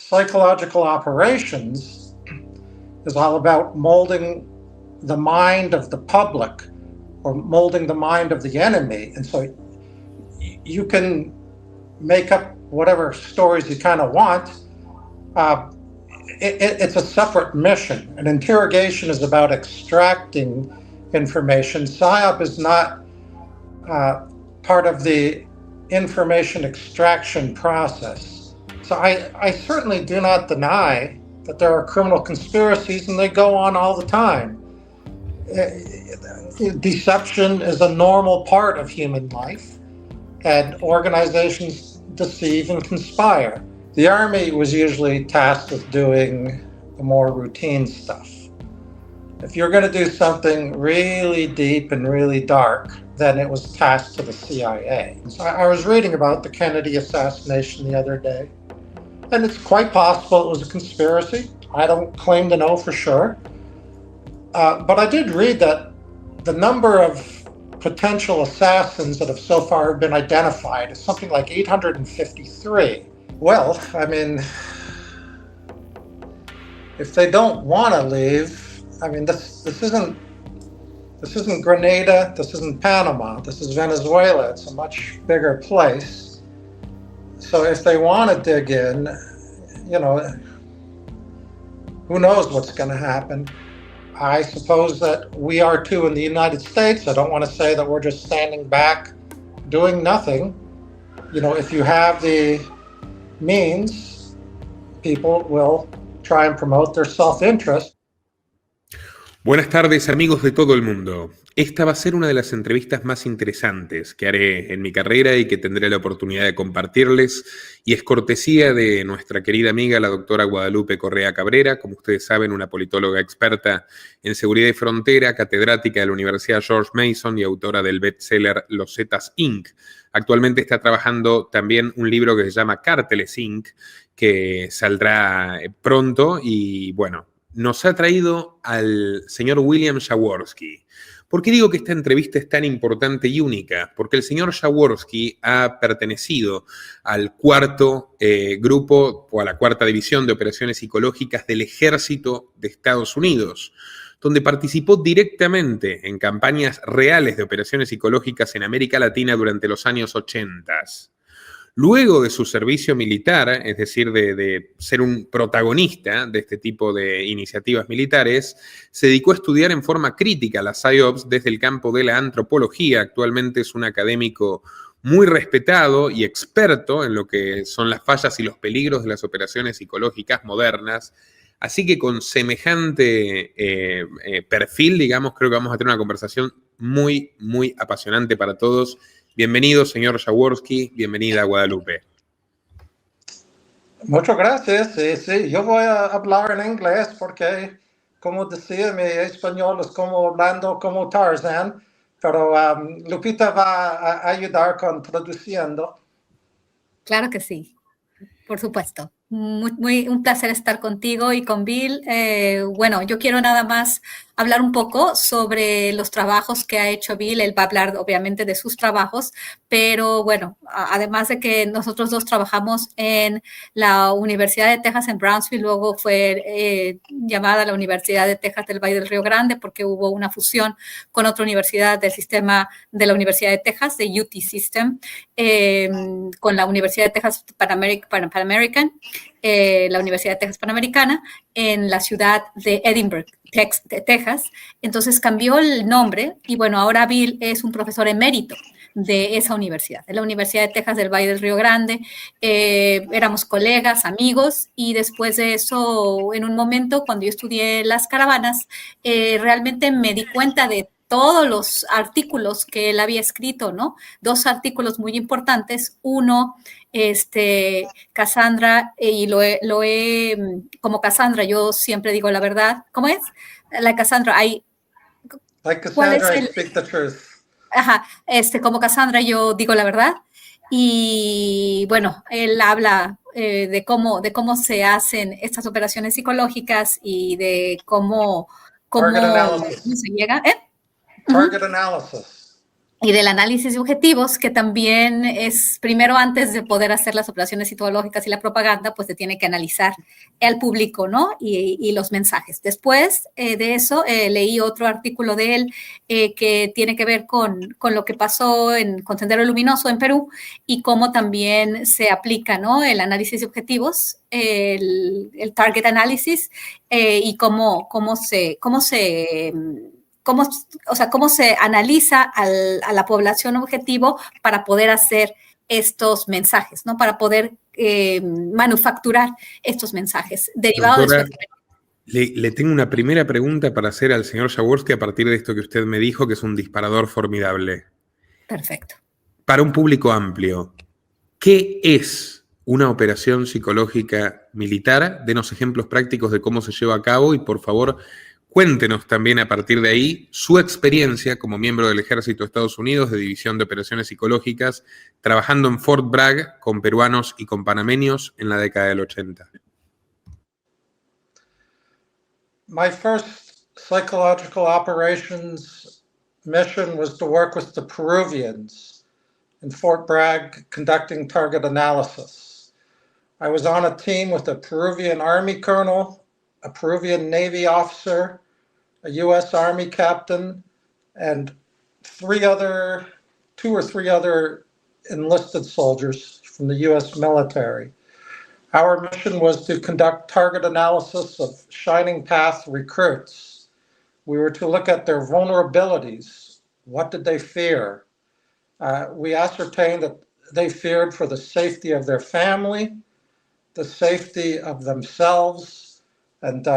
psychological operations is all about molding the mind of the public or molding the mind of the enemy. And so you can make up whatever stories you kind of want. It's a separate mission. An interrogation is about extracting information. PSYOP is not part of the information extraction process. So I certainly do not deny that there are criminal conspiracies, and they go on all the time. Deception is a normal part of human life, and organizations deceive and conspire. The Army was usually tasked with doing the more routine stuff. If you're going to do something really deep and really dark, then it was tasked to the CIA. So I was reading about the Kennedy assassination the other day, and it's quite possible it was a conspiracy. I don't claim to know for sure. But I did read that the number of potential assassins that have so far been identified is something like 853. Well, I mean, if they don't want to leave, I mean, this isn't Grenada, this isn't Panama, this is Venezuela. It's a much bigger place. So if they want to dig in, you know, who knows what's going to happen. I suppose that we are too in the United States. I don't want to say that we're just standing back doing nothing. You know, if you have the means, people will try and promote their self-interest. Buenas tardes, amigos de todo el mundo. Esta va a ser una de las entrevistas más interesantes que haré en mi carrera y que tendré la oportunidad de compartirles, y es cortesía de nuestra querida amiga, la doctora Guadalupe Correa Cabrera, como ustedes saben, una politóloga experta en seguridad y frontera, catedrática de la Universidad George Mason y autora del bestseller Los Zetas Inc. Actualmente está trabajando también un libro que se llama Cárteles Inc., que saldrá pronto, y bueno, nos ha traído al señor William Jaworski. ¿Por qué digo que esta entrevista es tan importante y única? Porque el señor Jaworski ha pertenecido al cuarto grupo o a la cuarta división de operaciones psicológicas del Ejército de Estados Unidos, donde participó directamente en campañas reales de operaciones psicológicas en América Latina durante los años 80. Luego de su servicio militar, es decir, de ser un protagonista de este tipo de iniciativas militares, se dedicó a estudiar en forma crítica las PSYOPs desde el campo de la antropología. Actualmente es un académico muy respetado y experto en lo que son las fallas y los peligros de las operaciones psicológicas modernas. Así que con semejante perfil, digamos, creo que vamos a tener una conversación muy, muy apasionante para todos. Bienvenido, señor Jaworski. Bienvenida, Guadalupe. Muchas gracias. Sí, yo voy a hablar en inglés porque, como decía, mi español es como hablando como Tarzan, pero Lupita va a ayudar con traduciendo. Claro que sí, por supuesto. Un placer estar contigo y con Bill. Bueno, yo quiero nada más hablar un poco sobre los trabajos que ha hecho Bill. Él va a hablar obviamente de sus trabajos, pero bueno, además de que nosotros dos trabajamos en la Universidad de Texas en Brownsville, luego fue llamada la Universidad de Texas del Valle del Río Grande porque hubo una fusión con otra universidad del sistema de la Universidad de Texas, de UT System, con la Universidad de Texas Pan American, la Universidad de Texas Panamericana, en la ciudad de Edinburgh, Texas. Entonces cambió el nombre y bueno, ahora Bill es un profesor emérito de esa universidad, de la Universidad de Texas del Valle del Río Grande. Éramos colegas, amigos, y después de eso, en un momento, cuando yo estudié las caravanas, realmente me di cuenta de todos los artículos que él había escrito, ¿no? Dos artículos muy importantes. Uno, Cassandra, y como Cassandra, yo siempre digo la verdad. ¿Cómo es? La Cassandra, Like Cassandra, I speak the truth. Ajá, como Cassandra, yo digo la verdad. Y bueno, él habla de cómo se hacen estas operaciones psicológicas y de cómo se llega. Target analysis. y del análisis de objetivos, que también es, primero, antes de poder hacer las operaciones ideológicas y la propaganda, pues se tiene que analizar al público, ¿no? Y los mensajes. Después de eso, leí otro artículo de él que tiene que ver con lo que pasó con Sendero Luminoso en Perú y cómo también se aplica, ¿no? El análisis de objetivos, el target analysis, y cómo se analiza a la población objetivo para poder hacer estos mensajes, ¿no? Para poder manufacturar estos mensajes derivados de su Doctora, experiencia. le tengo una primera pregunta para hacer al señor Jaworski a partir de esto que usted me dijo, que es un disparador formidable. Perfecto. Para un público amplio, ¿qué es una operación psicológica militar? Denos ejemplos prácticos de cómo se lleva a cabo y, por favor, cuéntenos también a partir de ahí su experiencia como miembro del Ejército de Estados Unidos de División de Operaciones Psicológicas, trabajando en Fort Bragg con peruanos y con panameños en la década del 80. My first psychological operations mission was to work with the Peruvians in Fort Bragg conducting target analysis. I was on a team with a Peruvian Army colonel, a Peruvian Navy officer, a U.S. Army captain, and two or three other enlisted soldiers from the U.S. military. Our mission was to conduct target analysis of Shining Path recruits. We were to look at their vulnerabilities. What did they fear? We ascertained that they feared for the safety of their family, the safety of themselves, and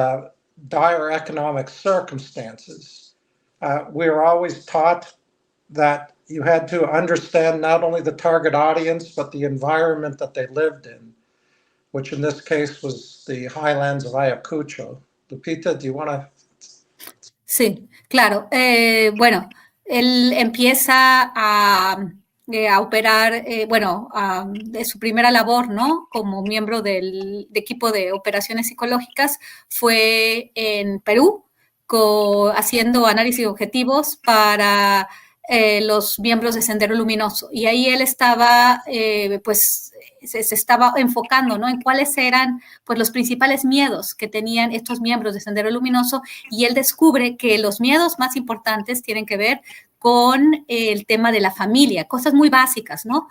dire economic circumstances. We were always taught that you had to understand not only the target audience, but the environment that they lived in, which in this case was the highlands of Ayacucho. Lupita, do you want to? Sí, claro. Bueno, él empieza a operar, de su primera labor, ¿no? Como miembro del equipo de operaciones psicológicas fue en Perú, haciendo análisis de objetivos para los miembros de Sendero Luminoso. Y ahí él estaba, se estaba enfocando, ¿no? En cuáles eran, pues, los principales miedos que tenían estos miembros de Sendero Luminoso, y él descubre que los miedos más importantes tienen que ver con el tema de la familia, cosas muy básicas, ¿no?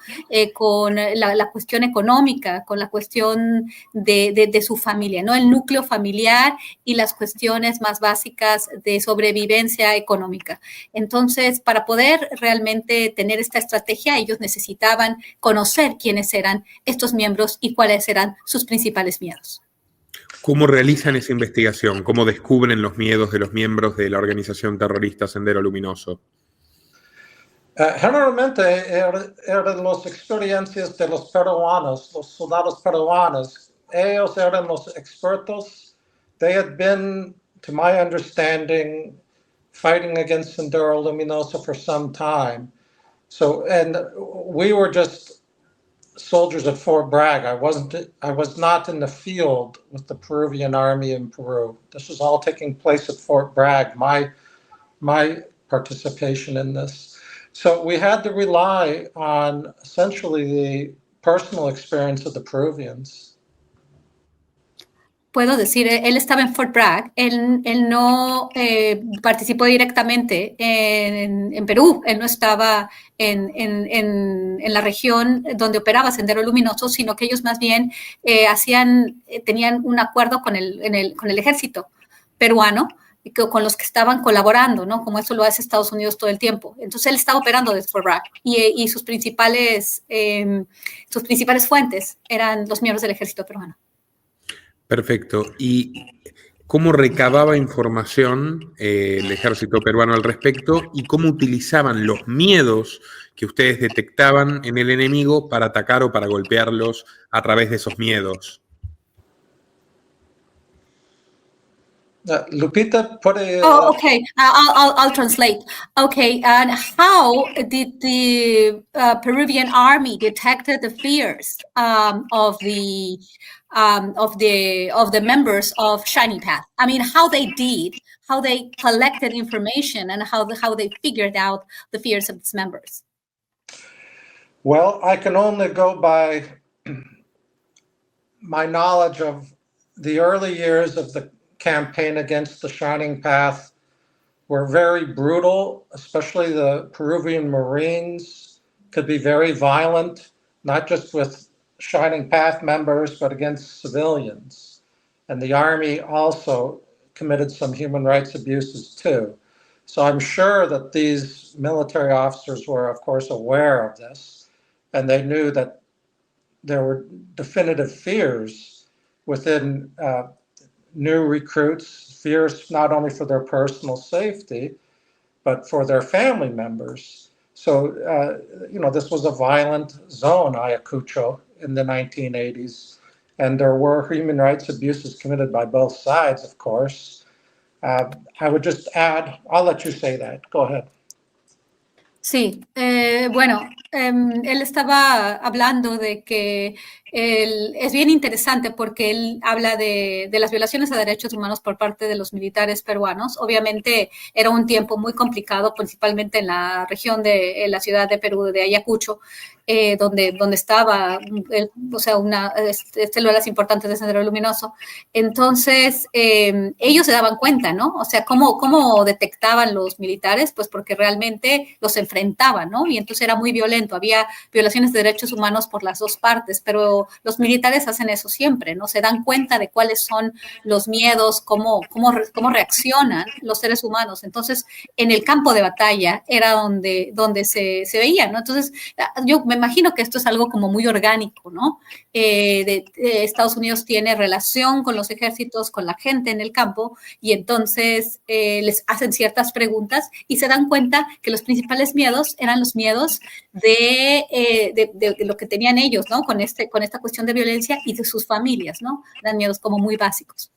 Con la cuestión económica, con la cuestión de su familia, ¿no? El núcleo familiar y las cuestiones más básicas de sobrevivencia económica. Entonces, para poder realmente tener esta estrategia, ellos necesitaban conocer quiénes eran estos miembros y cuáles eran sus principales miedos. ¿Cómo realizan esa investigación? ¿Cómo descubren los miedos de los miembros de la organización terrorista Sendero Luminoso? Generalmente eran las experiencias de los peruanos, los soldados peruanos. Ellos eran los expertos. They had been, to my understanding, fighting against Sendero Luminoso for some time. So, and we were just soldiers at Fort Bragg. I was not in the field with the Peruvian army in Peru. This was all taking place at Fort Bragg, my participation in this. So we had to rely on essentially the personal experience of the Peruvians. Puedo decir, él estaba en Fort Bragg, él no participó directamente en Perú, él no estaba en la región donde operaba Sendero Luminoso, sino que ellos más bien tenían un acuerdo con el ejército peruano, con los que estaban colaborando, ¿no? Como eso lo hace Estados Unidos todo el tiempo. Entonces él estaba operando desde Fort Bragg y sus principales fuentes eran los miembros del ejército peruano. Perfecto. ¿Y cómo recababa información el ejército peruano al respecto y cómo utilizaban los miedos que ustedes detectaban en el enemigo para atacar o para golpearlos a través de esos miedos? Lupita, put a. Oh, okay. I'll translate. Okay, and how did the Peruvian army detected the fears of the members of Shining Path? I mean, how they collected information, and how they figured out the fears of its members. Well, I can only go by my knowledge of the early years of the campaign against the Shining Path were very brutal, especially the Peruvian Marines could be very violent, not just with Shining Path members, but against civilians. And the Army also committed some human rights abuses too. So I'm sure that these military officers were, of course, aware of this, and they knew that there were definitive fears within new recruits, fears not only for their personal safety, but for their family members. So, this was a violent zone, Ayacucho, in the 1980s. And there were human rights abuses committed by both sides, of course. I would just add, I'll let you say that. Go ahead. Sí, bueno, él estaba hablando de que es bien interesante porque él habla de las violaciones a derechos humanos por parte de los militares peruanos. Obviamente era un tiempo muy complicado, principalmente en la región de la ciudad de Perú, de Ayacucho, donde estaba, células importantes de Sendero Luminoso. Entonces, ellos se daban cuenta, ¿no? O sea, ¿cómo detectaban los militares? Pues porque realmente los enfrentaban, ¿no? Y entonces era muy violento. Había violaciones de derechos humanos por las dos partes, pero los militares hacen eso siempre, ¿no? Se dan cuenta de cuáles son los miedos, cómo reaccionan los seres humanos. Entonces, en el campo de batalla era donde se veía, ¿no? Entonces, yo me imagino que esto es algo como muy orgánico, ¿no? Estados Unidos tiene relación con los ejércitos, con la gente en el campo, y entonces les hacen ciertas preguntas y se dan cuenta que los principales miedos eran los miedos de lo que tenían ellos, ¿no? Con esta cuestión de violencia y de sus familias, ¿no? Eran miedos como muy básicos.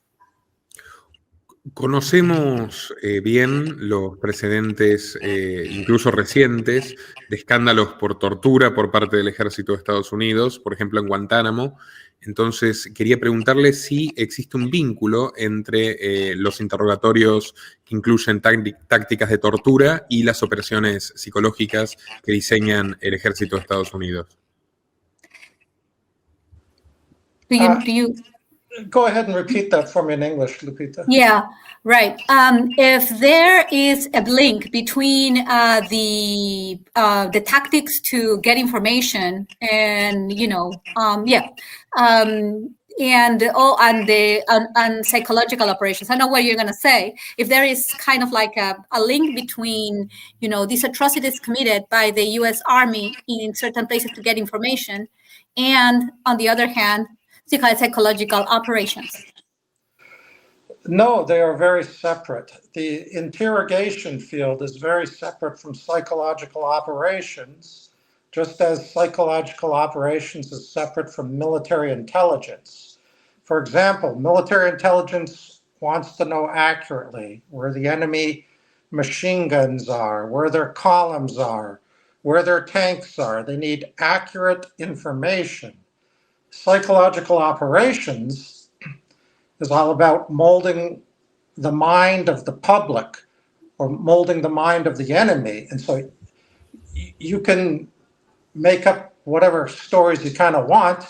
Conocemos bien los precedentes, incluso recientes, de escándalos por tortura por parte del ejército de Estados Unidos, por ejemplo en Guantánamo. Entonces, quería preguntarle si existe un vínculo entre los interrogatorios que incluyen tácticas de tortura y las operaciones psicológicas que diseñan el ejército de Estados Unidos. Do you Go ahead and repeat that for me in English, Lupita. Yeah, right. If there is a link between the tactics to get information and and psychological operations. I know what you're going to say. If there is kind of like a link between, these atrocities committed by the U.S. Army in certain places to get information, and on the other hand, psychological operations. No, they are very separate. The interrogation field is very separate from psychological operations, just as psychological operations is separate from military intelligence. For example, military intelligence wants to know accurately where the enemy machine guns are, where their columns are, where their tanks are. They need accurate information. Psychological operations is all about molding the mind of the public or molding the mind of the enemy. And so you can make up whatever stories you kind of want.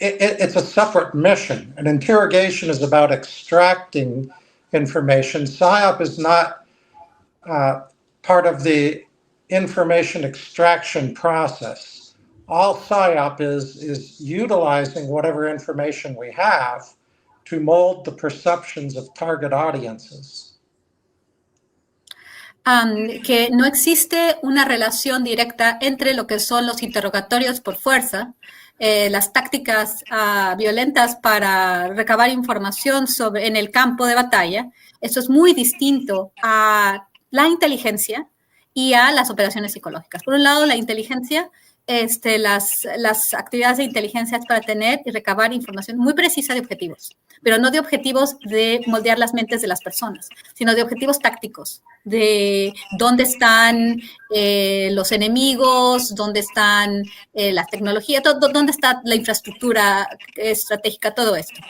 It's a separate mission. An interrogation is about extracting information. PSYOP is not part of the information extraction process. All PSYOP is utilizing whatever information we have to mold the perceptions of target audiences. Que no existe una relación directa entre lo que son los interrogatorios por fuerza, las tácticas violentas para recabar información en el campo de batalla. Eso es muy distinto a la inteligencia y a las operaciones psicológicas. Por un lado, la inteligencia las actividades de inteligencia es para tener y recabar información muy precisa de objetivos, pero no de objetivos de moldear las mentes de las personas, sino de objetivos tácticos, de dónde están los enemigos, dónde están la tecnología, dónde está la infraestructura estratégica, todo esto.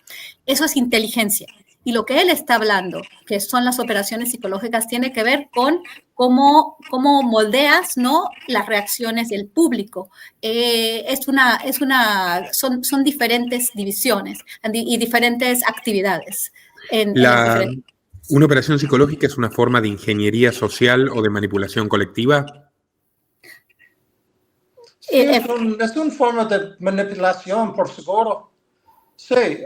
Eso es inteligencia. Y lo que él está hablando, que son las operaciones psicológicas, tiene que ver con cómo moldeas, ¿no?, las reacciones del público. Son diferentes divisiones y diferentes actividades. ¿Una operación psicológica es una forma de ingeniería social o de manipulación colectiva? Sí, es una forma de manipulación, por seguro. Sí,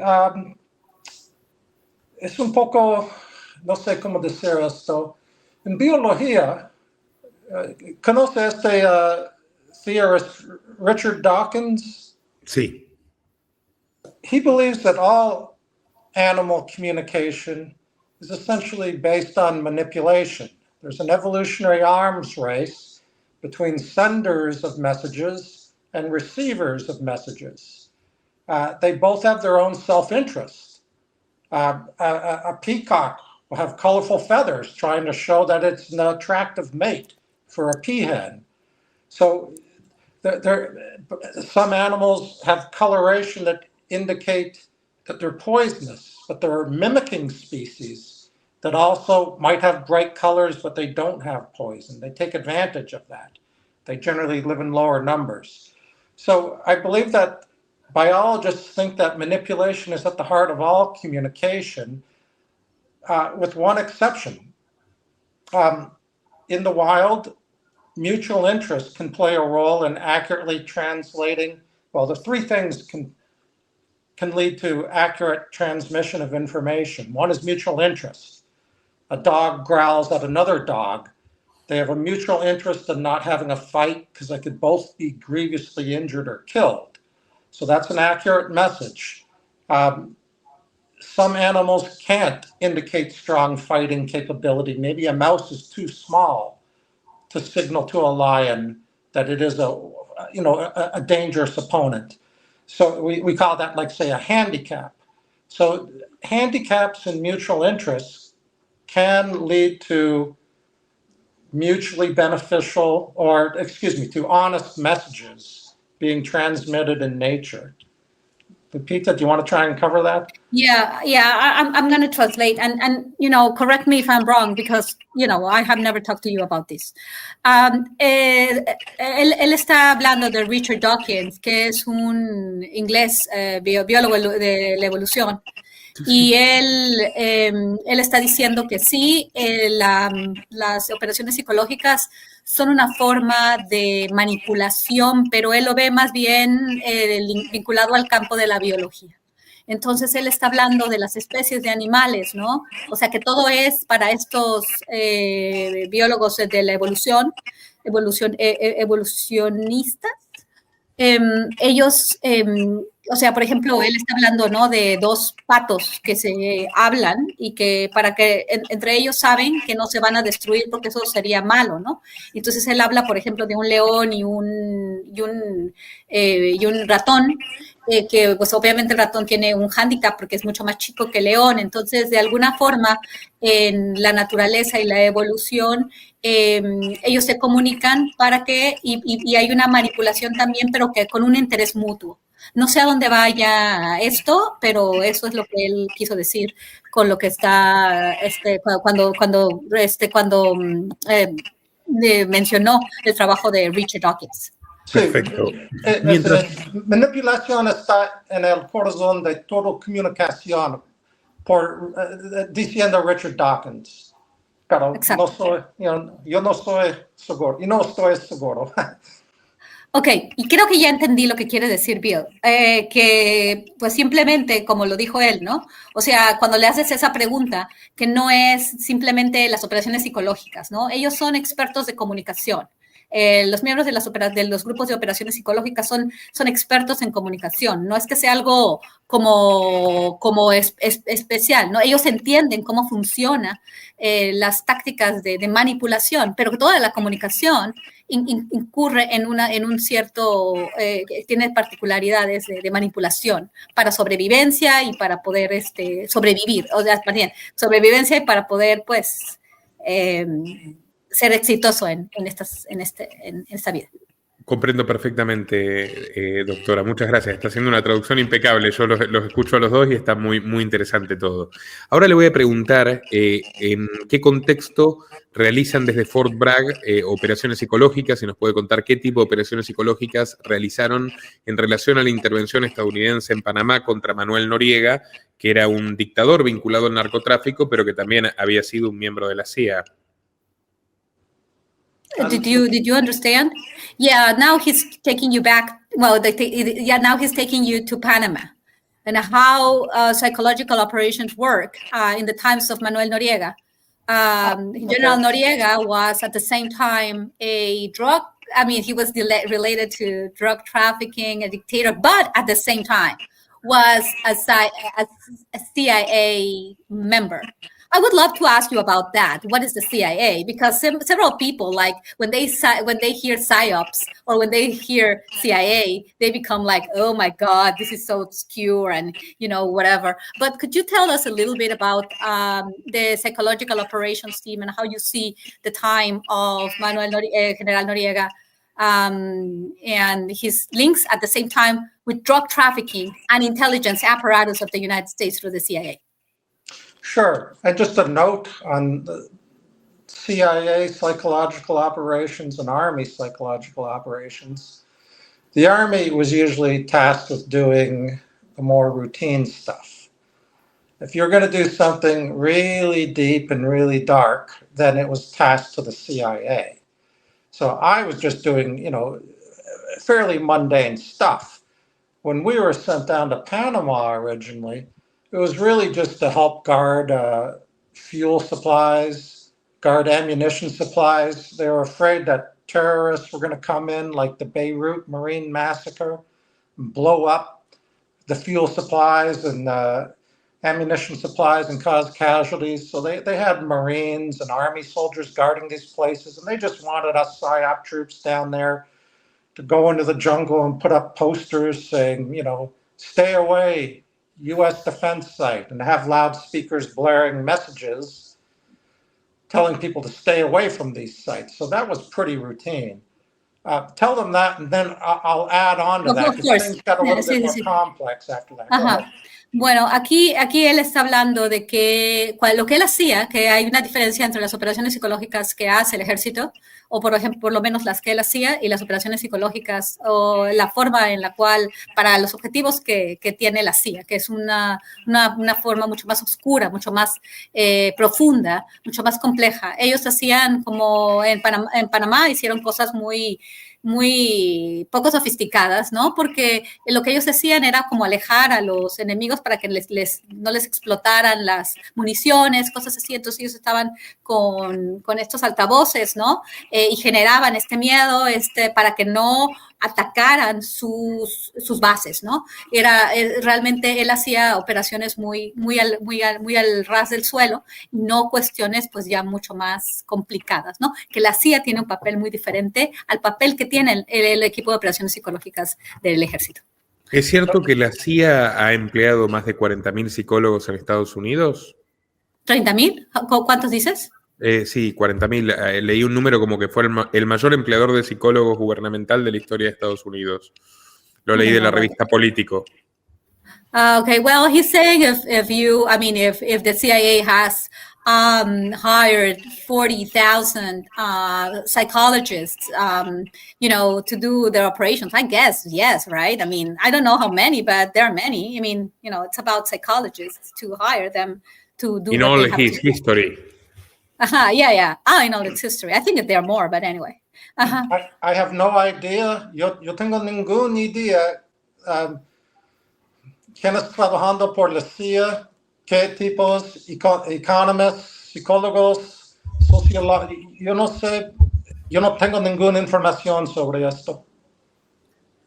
es un poco, no sé cómo decir esto. En biología, ¿conoce este theorist Richard Dawkins? Sí. He believes that all animal communication is essentially based on manipulation. There's an evolutionary arms race between senders of messages and receivers of messages. They both have their own self-interest. A peacock will have colorful feathers trying to show that it's an attractive mate for a peahen. So some animals have coloration that indicate that they're poisonous, but there are mimicking species that also might have bright colors, but they don't have poison. They take advantage of that. They generally live in lower numbers. So I believe that biologists think that manipulation is at the heart of all communication, with one exception. In the wild, mutual interest can play a role in accurately translating. Well, the three things can lead to accurate transmission of information. One is mutual interest. A dog growls at another dog. They have a mutual interest in not having a fight because they could both be grievously injured or killed. So that's an accurate message. Some animals can't indicate strong fighting capability. Maybe a mouse is too small to signal to a lion that it is a dangerous opponent. So we call that, like, say, a handicap. So handicaps and mutual interests can lead to mutually beneficial, to honest messages being transmitted in nature. Pepita, do you want to try and cover that? Yeah, I'm going to translate and correct me if I'm wrong, because I have never talked to you about this. Él está hablando de Richard Dawkins, que es un inglés biólogo de la evolución, y él está diciendo que sí, las operaciones psicológicas son una forma de manipulación, pero él lo ve más bien vinculado al campo de la biología. Entonces, él está hablando de las especies de animales, ¿no? O sea, que todo es para estos biólogos de la evolucionistas. Ellos, por ejemplo, él está hablando, ¿no?, de dos patos que se hablan y que para que entre ellos saben que no se van a destruir porque eso sería malo, ¿no? Entonces él habla, por ejemplo, de un león y un ratón, que pues obviamente el ratón tiene un hándicap porque es mucho más chico que el león. Entonces, de alguna forma, en la naturaleza y la evolución, ellos se comunican para que, y hay una manipulación también, pero que con un interés mutuo. No sé a dónde vaya esto, pero eso es lo que él quiso decir con lo que está, cuando mencionó el trabajo de Richard Dawkins. Sí, Perfecto. Manipulación está en el corazón de toda comunicación, diciendo Richard Dawkins. Pero yo no estoy seguro. Ok, y creo que ya entendí lo que quiere decir Bill, que pues simplemente, como lo dijo él, ¿no? O sea, cuando le haces esa pregunta, que no es simplemente las operaciones psicológicas, ¿no? Ellos son expertos de comunicación. Los miembros de los grupos de operaciones psicológicas son expertos en comunicación. No es que sea algo como especial, ¿no? Ellos entienden cómo funciona las tácticas de manipulación, pero que toda la comunicación incurre en un cierto, tiene particularidades de manipulación para sobrevivencia y para poder sobrevivir, o sea, bien, sobrevivencia y para poder, pues, ser exitoso en esta vida. Comprendo perfectamente, doctora. Muchas gracias. Está haciendo una traducción impecable. Yo los escucho a los dos y está muy, muy interesante todo. Ahora le voy a preguntar en qué contexto realizan desde Fort Bragg operaciones psicológicas, si nos puede contar qué tipo de operaciones psicológicas realizaron en relación a la intervención estadounidense en Panamá contra Manuel Noriega, que era un dictador vinculado al narcotráfico, pero que también había sido un miembro de la CIA. Did you understand? Yeah, now he's taking you back. Well, now he's taking you to Panama and how psychological operations work in the times of Manuel Noriega. General Noriega was at the same time he was related to drug trafficking, a dictator, but at the same time was a CIA member. I would love to ask you about that. What is the CIA? Because several people, like when they hear PSYOPs or when they hear CIA, they become like, oh my God, this is so obscure and, whatever. But could you tell us a little bit about the psychological operations team and how you see the time of General Noriega and his links at the same time with drug trafficking and intelligence apparatus of the United States through the CIA? Sure. And just a note on the CIA psychological operations and Army psychological operations. The Army was usually tasked with doing the more routine stuff. If you're going to do something really deep and really dark, then it was tasked to the CIA. So I was just doing, fairly mundane stuff. When we were sent down to Panama originally, it was really just to help guard fuel supplies, guard ammunition supplies. They were afraid that terrorists were going to come in, like the Beirut Marine massacre, and blow up the fuel supplies and ammunition supplies and cause casualties. So they had Marines and Army soldiers guarding these places, and they just wanted us PSYOP troops down there to go into the jungle and put up posters saying, stay away, U.S. defense site, and have loudspeakers blaring messages telling people to stay away from these sites. So that was pretty routine. Tell them that, and then I'll add on to that, because things got a little bit more complex after that. Bueno, aquí él está hablando de que lo que él hacía, que hay una diferencia entre las operaciones psicológicas que hace el ejército, o por ejemplo, por lo menos las que él hacía, y las operaciones psicológicas, o la forma en la cual, para los objetivos que tiene la CIA, que es una forma mucho más oscura, mucho más profunda, mucho más compleja. Ellos hacían como en Panamá hicieron cosas muy poco sofisticadas, ¿no? Porque lo que ellos hacían era como alejar a los enemigos para que no les explotaran las municiones, cosas así. Entonces ellos estaban con estos altavoces, ¿no? Y generaban este miedo para que no atacaran sus bases, ¿no? Realmente él hacía operaciones muy al ras del suelo, no cuestiones pues ya mucho más complicadas, ¿no? Que la CIA tiene un papel muy diferente al papel que tiene el equipo de operaciones psicológicas del ejército. ¿Es cierto que la CIA ha empleado más de 40.000 psicólogos en Estados Unidos? ¿30.000? ¿Cuántos dices? Sí, 40.000. Leí un número como que fue el mayor empleador de psicólogos gubernamental de la historia de Estados Unidos. Lo leí de la revista Político. Okay, well, he's saying if the CIA has hired 40,000 psychologists, to do their operations, I guess, yes, right? I mean, I don't know how many, but there are many. I mean, it's about psychologists to hire them to do. In all his history. Yeah. I know its history. I think that there are more, but anyway. I have no idea. Yo tengo ninguna idea. ¿Quiénes trabajando por la CIA? ¿Qué tipos? Economists, psicólogos, sociólogos. Yo no sé yo no tengo ninguna información sobre esto.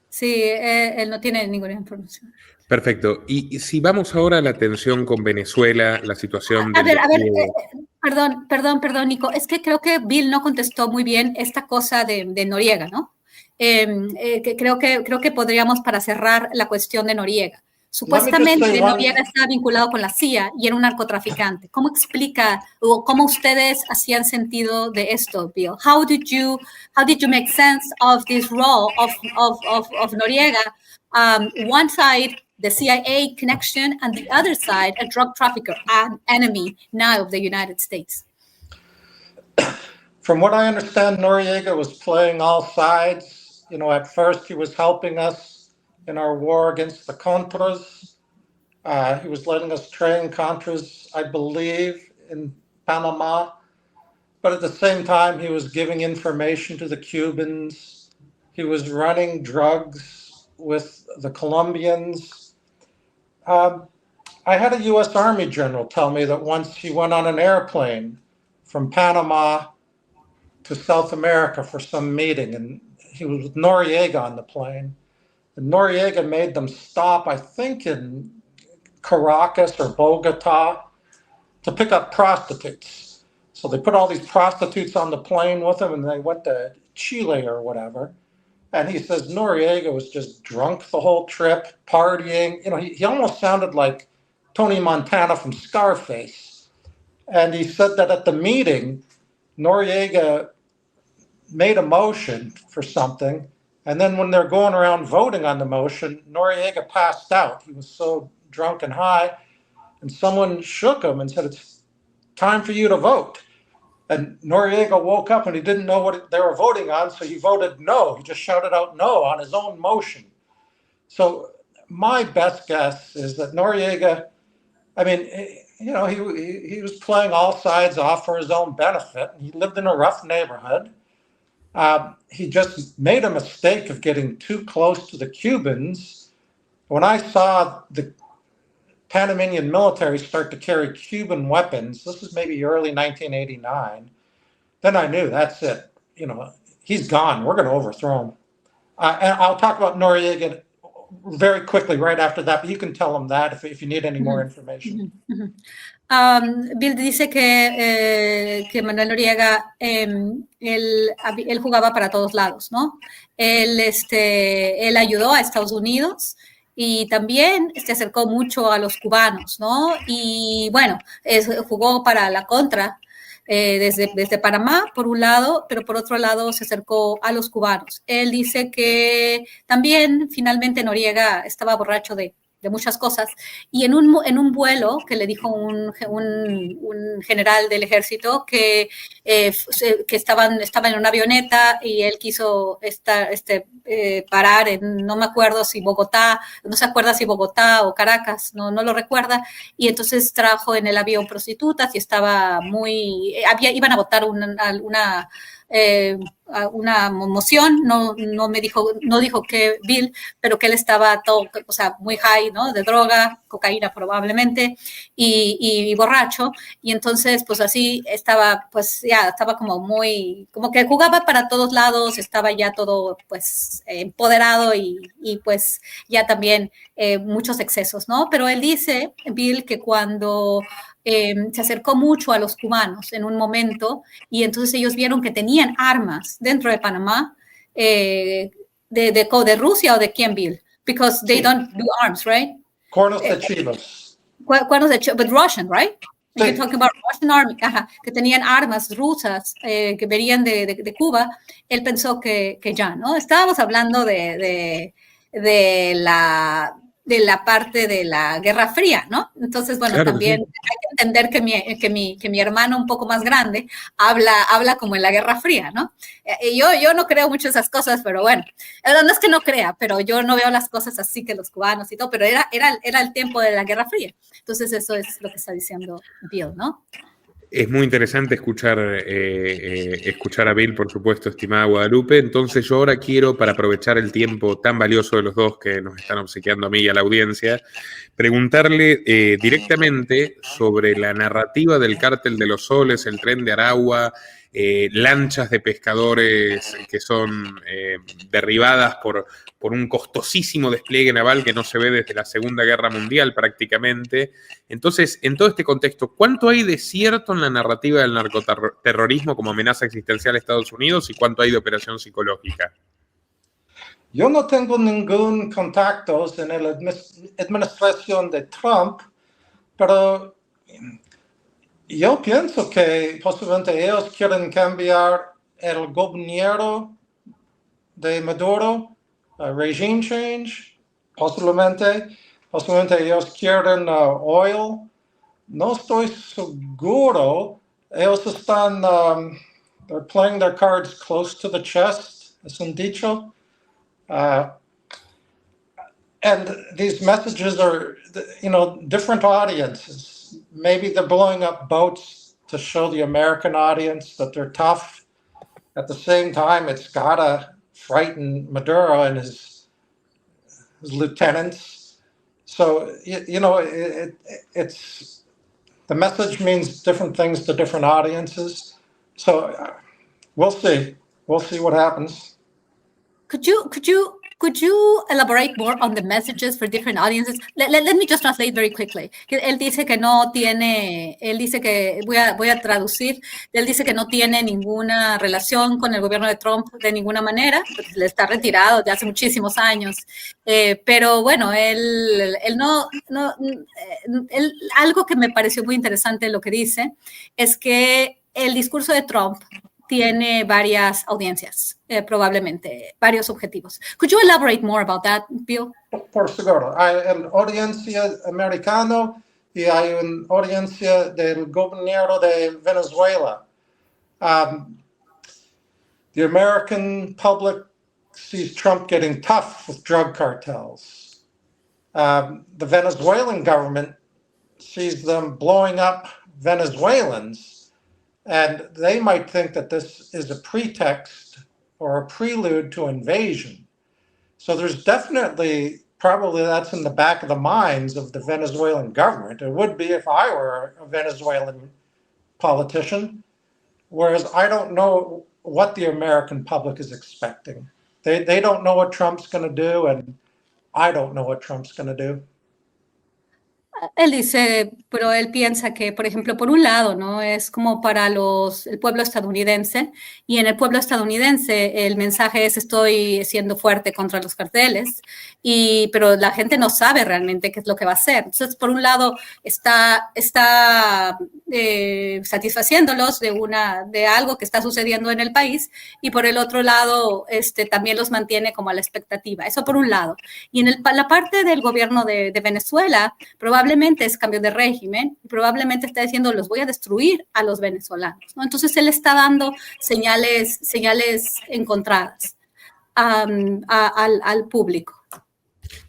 Sí, él no tiene ninguna información. Perfecto. Y si vamos ahora a la tensión con Venezuela, la situación A del ver, despliegue. perdón, Nico. Es que creo que Bill no contestó muy bien esta cosa de Noriega, ¿no? Creo que podríamos, para cerrar la cuestión de Noriega. Supuestamente Noriega estaba vinculado con la CIA y era un narcotraficante. ¿Cómo explica o cómo ustedes hacían sentido de esto, Bill? How did you make sense of this role of Noriega? One side, the CIA connection, and the other side, a drug trafficker, an enemy now of the United States. From what I understand, Noriega was playing all sides. You know, at first he was helping us in our war against the Contras. He was letting us train Contras, I believe, in Panama. But at the same time, he was giving information to the Cubans. He was running drugs with the Colombians. I had a U.S. Army general tell me that once he went on an airplane from Panama to South America for some meeting, and he was with Noriega on the plane. And Noriega made them stop, I think, in Caracas or Bogota to pick up prostitutes. So they put all these prostitutes on the plane with him, and they went to Chile or whatever. And he says Noriega was just drunk the whole trip, partying. You know, he almost sounded like Tony Montana from Scarface. And he said that at the meeting, Noriega made a motion for something, and then when they're going around voting on the motion, Noriega passed out. He was so drunk and high, and someone shook him and said, "It's time for you to vote." And Noriega woke up and he didn't know what they were voting on, so he voted no. He just shouted out no on his own motion. So my best guess is that Noriega, I mean, you know, he was playing all sides off for his own benefit. He lived in a rough neighborhood. He just made a mistake of getting too close to the Cubans. When I saw the Panamanian military start to carry Cuban weapons, this was maybe early 1989, then I knew that's it. You know, he's gone. We're going to overthrow him. And I'll talk about Noriega very quickly right after that, but you can tell him that if you need any more information. Bill dice que Manuel Noriega, él jugaba para todos lados, ¿no? Él ayudó a Estados Unidos y también se acercó mucho a los cubanos, ¿no? Y bueno, jugó para la Contra desde Panamá, por un lado, pero por otro lado se acercó a los cubanos. Él dice que también finalmente Noriega estaba borracho de muchas cosas, y en un vuelo que le dijo un general del ejército que estaba en una avioneta y él quiso parar en, no me acuerdo si Bogotá, no se acuerda si Bogotá o Caracas, no lo recuerda, y entonces trajo en el avión prostitutas y estaba iban a votar una moción, no dijo que Bill, pero que él estaba todo, o sea, muy high, ¿no? De droga, cocaína probablemente, y borracho, y entonces, pues así estaba, pues ya estaba como que jugaba para todos lados, estaba ya todo, pues, empoderado y pues ya también muchos excesos, ¿no? Pero él dice, Bill, que cuando se acercó mucho a los cubanos en un momento y entonces ellos vieron que tenían armas dentro de Panamá, de Rusia o de quién, Bill? Because they don't do arms, right? Cuernos de Chivas. Cuernos de Chivas, but Russian, right? Sí. You're talking about Russian army, que tenían armas rusas que venían de Cuba. Él pensó que ya, ¿no? Estábamos hablando de la parte de la Guerra Fría, ¿no? Entonces, bueno, claro, también sí. Hay que entender que mi hermano un poco más grande habla como en la Guerra Fría, ¿no? Yo no creo mucho esas cosas, pero bueno, no es que no crea, pero yo no veo las cosas así que los cubanos y todo, pero era el tiempo de la Guerra Fría. Entonces, eso es lo que está diciendo Bill, ¿no? Es muy interesante escuchar a Bill, por supuesto, estimada Guadalupe. Entonces yo ahora quiero, para aprovechar el tiempo tan valioso de los dos que nos están obsequiando a mí y a la audiencia, preguntarle directamente sobre la narrativa del Cártel de los Soles, el Tren de Aragua, lanchas de pescadores que son derribadas por un costosísimo despliegue naval que no se ve desde la Segunda Guerra Mundial prácticamente. Entonces, en todo este contexto, ¿cuánto hay de cierto en la narrativa del narcoterrorismo como amenaza existencial a Estados Unidos y cuánto hay de operación psicológica? Yo no tengo ningún contacto en la administración de Trump, pero yo pienso que posiblemente ellos quieren cambiar el gobierno de Maduro, regime change, posiblemente ellos quieren oil. No estoy seguro. Ellos están they're playing their cards close to the chest, es un dicho. And these messages are, different audiences. Maybe they're blowing up boats to show the American audience that they're tough. At the same time, it's gotta frighten Maduro and his lieutenants. So, it's the message means different things to different audiences. So we'll see. We'll see what happens. Could you elaborate more on the messages for different audiences? Let me just translate very quickly. Él dice que voy a traducir, él dice que no tiene ninguna relación con el gobierno de Trump de ninguna manera, porque él está retirado de hace muchísimos años, pero bueno, algo que me pareció muy interesante lo que dice es que el discurso de Trump tiene varias audiencias, probablemente, varios objetivos. Could you elaborate more about that, Bill? Por seguro. Hay una audiencia americana y hay una audiencia del gobierno de Venezuela. The American public sees Trump getting tough with drug cartels. The Venezuelan government sees them blowing up Venezuelans. And they might think that this is a pretext or a prelude to invasion. So there's definitely, probably that's in the back of the minds of the Venezuelan government. It would be if I were a Venezuelan politician, whereas I don't know what the American public is expecting. They don't know what Trump's going to do, and I don't know what Trump's going to do. Él dice, pero él piensa que, por ejemplo, por un lado, ¿no? Es como para el pueblo estadounidense, y en el pueblo estadounidense el mensaje es estoy siendo fuerte contra los carteles, pero la gente no sabe realmente qué es lo que va a hacer. Entonces, por un lado, está satisfaciéndolos de algo que está sucediendo en el país, y por el otro lado, también los mantiene como a la expectativa. Eso por un lado. Y en la parte del gobierno de Venezuela, probablemente es cambio de régimen, y probablemente está diciendo los voy a destruir a los venezolanos, ¿no? Entonces él está dando señales encontradas al público.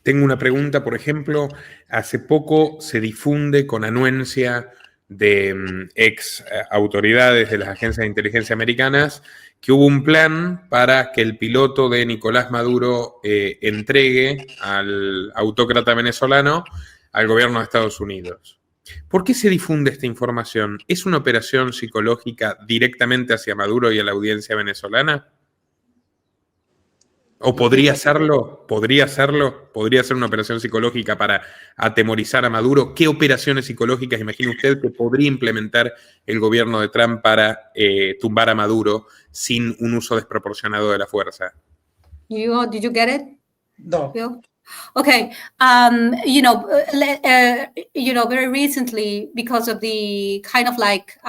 Tengo una pregunta, por ejemplo, hace poco se difunde con anuencia de ex autoridades de las agencias de inteligencia americanas que hubo un plan para que el piloto de Nicolás Maduro entregue al autócrata venezolano al gobierno de Estados Unidos. ¿Por qué se difunde esta información? ¿Es una operación psicológica directamente hacia Maduro y a la audiencia venezolana? ¿O podría serlo? ¿Podría ser una operación psicológica para atemorizar a Maduro? ¿Qué operaciones psicológicas imagina usted que podría implementar el gobierno de Trump para tumbar a Maduro sin un uso desproporcionado de la fuerza? Did you get it? No. Bill? Okay, very recently, because of the kind of like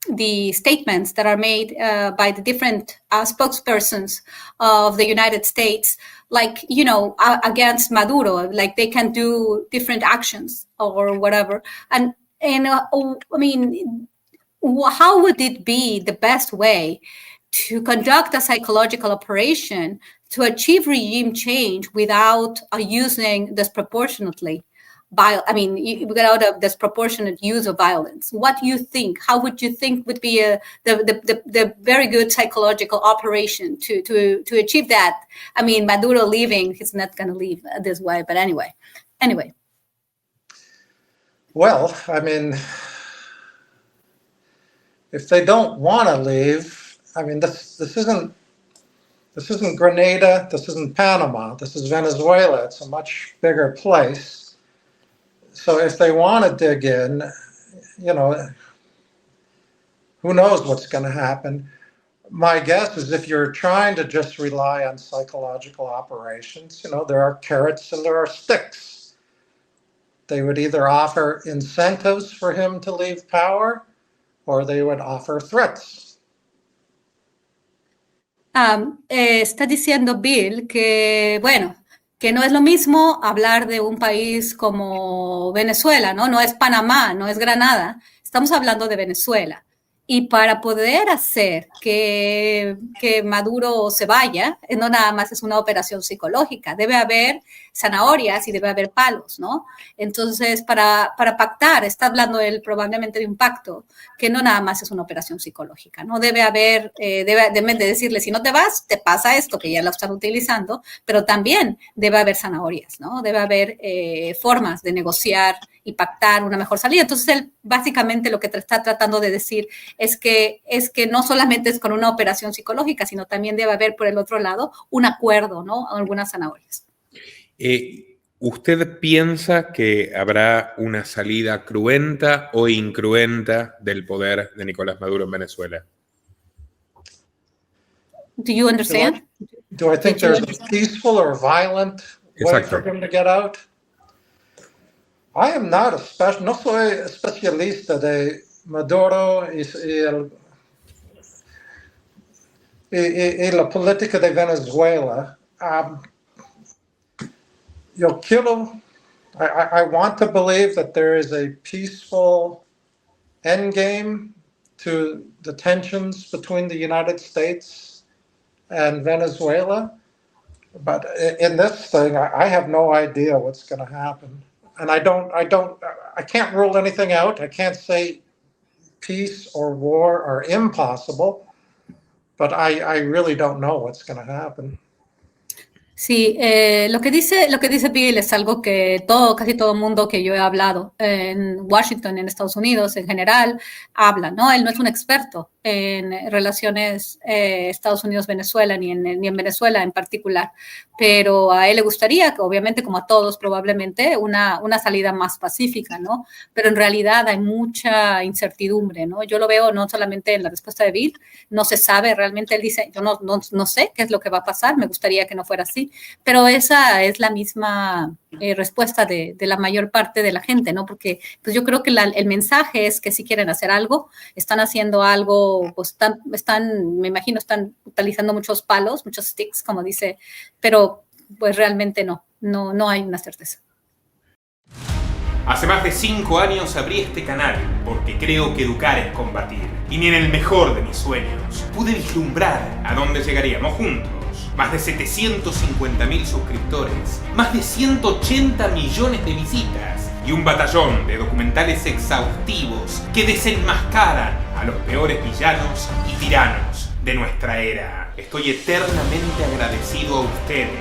the statements that are made by the different spokespersons of the United States, like, against Maduro, like they can do different actions or whatever. And I mean, how would it be the best way to conduct a psychological operation to achieve regime change without using disproportionately without a disproportionate use of violence? What do you think? How would you think would be the very good psychological operation to achieve that? I mean, Maduro leaving, he's not going to leave this way, but anyway. Well, I mean, if they don't want to leave, I mean, this isn't Grenada, this isn't Panama, this is Venezuela. It's a much bigger place. So if they want to dig in, you know, who knows what's going to happen. My guess is if you're trying to just rely on psychological operations, you know, there are carrots and there are sticks. They would either offer incentives for him to leave power or they would offer threats. Está diciendo Bill que, bueno, que no es lo mismo hablar de un país como Venezuela, ¿no? No es Panamá, no es Granada, estamos hablando de Venezuela. Y para poder hacer que Maduro se vaya, no nada más es una operación psicológica, debe haber zanahorias y debe haber palos, ¿no? Entonces, para pactar, está hablando él probablemente de un pacto, que no nada más es una operación psicológica, ¿no? Debe haber, debe de decirle, si no te vas, te pasa esto, que ya lo están utilizando, pero también debe haber zanahorias, ¿no? Debe haber formas de negociar y pactar una mejor salida. Entonces, él básicamente lo que está tratando de decir es que no solamente es con una operación psicológica, sino también debe haber por el otro lado un acuerdo, ¿no? Algunas zanahorias. ¿Usted piensa que habrá una salida cruenta o incruenta del poder de Nicolás Maduro en Venezuela? Do you understand? Do I think there's a peaceful or violent way for him to get out? I am not no soy especialista de Maduro y la política de Venezuela. Yo quiero, I want to believe that there is a peaceful endgame to the tensions between the United States and Venezuela. But in this thing, I have no idea what's going to happen. And I can't rule anything out. I can't say peace or war are impossible, but I really don't know what's going to happen. Sí, lo que dice Bill es algo que casi todo el mundo que yo he hablado en Washington, en Estados Unidos en general, habla, ¿no? Él no es un experto en relaciones Estados Unidos-Venezuela, ni en Venezuela en particular, pero a él le gustaría, obviamente como a todos probablemente, una salida más pacífica, ¿no? Pero en realidad hay mucha incertidumbre, ¿no? Yo lo veo no solamente en la respuesta de Bill, no se sabe realmente, él dice, yo no sé qué es lo que va a pasar, me gustaría que no fuera así, pero esa es la misma respuesta de la mayor parte de la gente, ¿no? Porque pues yo creo que el mensaje es que si quieren hacer algo, están haciendo algo, pues me imagino, están utilizando muchos palos, muchos sticks, como dice, pero pues realmente no hay una certeza. Hace más de 5 años abrí este canal porque creo que educar es combatir. Y ni en el mejor de mis sueños pude vislumbrar a dónde llegaríamos juntos. Más de 750.000 suscriptores, más de 180 millones de visitas y un batallón de documentales exhaustivos que desenmascaran a los peores villanos y tiranos de nuestra era. Estoy eternamente agradecido a ustedes,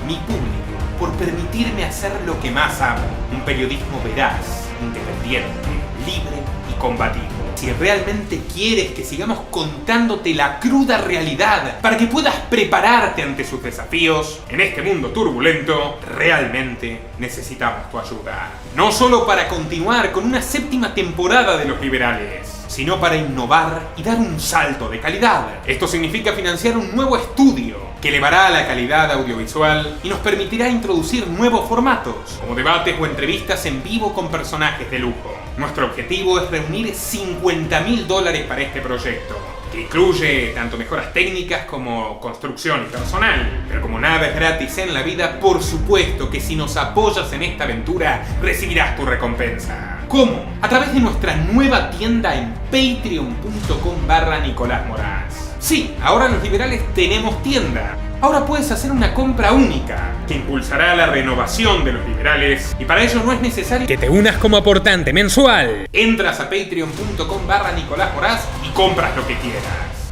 mi público, por permitirme hacer lo que más amo, un periodismo veraz, independiente, libre y combativo. Si realmente quieres que sigamos contándote la cruda realidad para que puedas prepararte ante sus desafíos en este mundo turbulento, realmente necesitamos tu ayuda. No solo para continuar con una 7ª temporada de Los Liberales, sino para innovar y dar un salto de calidad. Esto significa financiar un nuevo estudio que elevará la calidad audiovisual y nos permitirá introducir nuevos formatos, como debates o entrevistas en vivo con personajes de lujo. Nuestro objetivo es reunir $50.000 para este proyecto, que incluye tanto mejoras técnicas como construcción y personal. Pero como nada es gratis en la vida, por supuesto que si nos apoyas en esta aventura, recibirás tu recompensa. ¿Cómo? A través de nuestra nueva tienda en patreon.com/Nicolás Moraz. Sí, ahora los liberales tenemos tienda. Ahora puedes hacer una compra única que impulsará la renovación de los liberales y para ello no es necesario que te unas como aportante mensual. Entras a patreon.com/Nicolás Moraz y compras lo que quieras.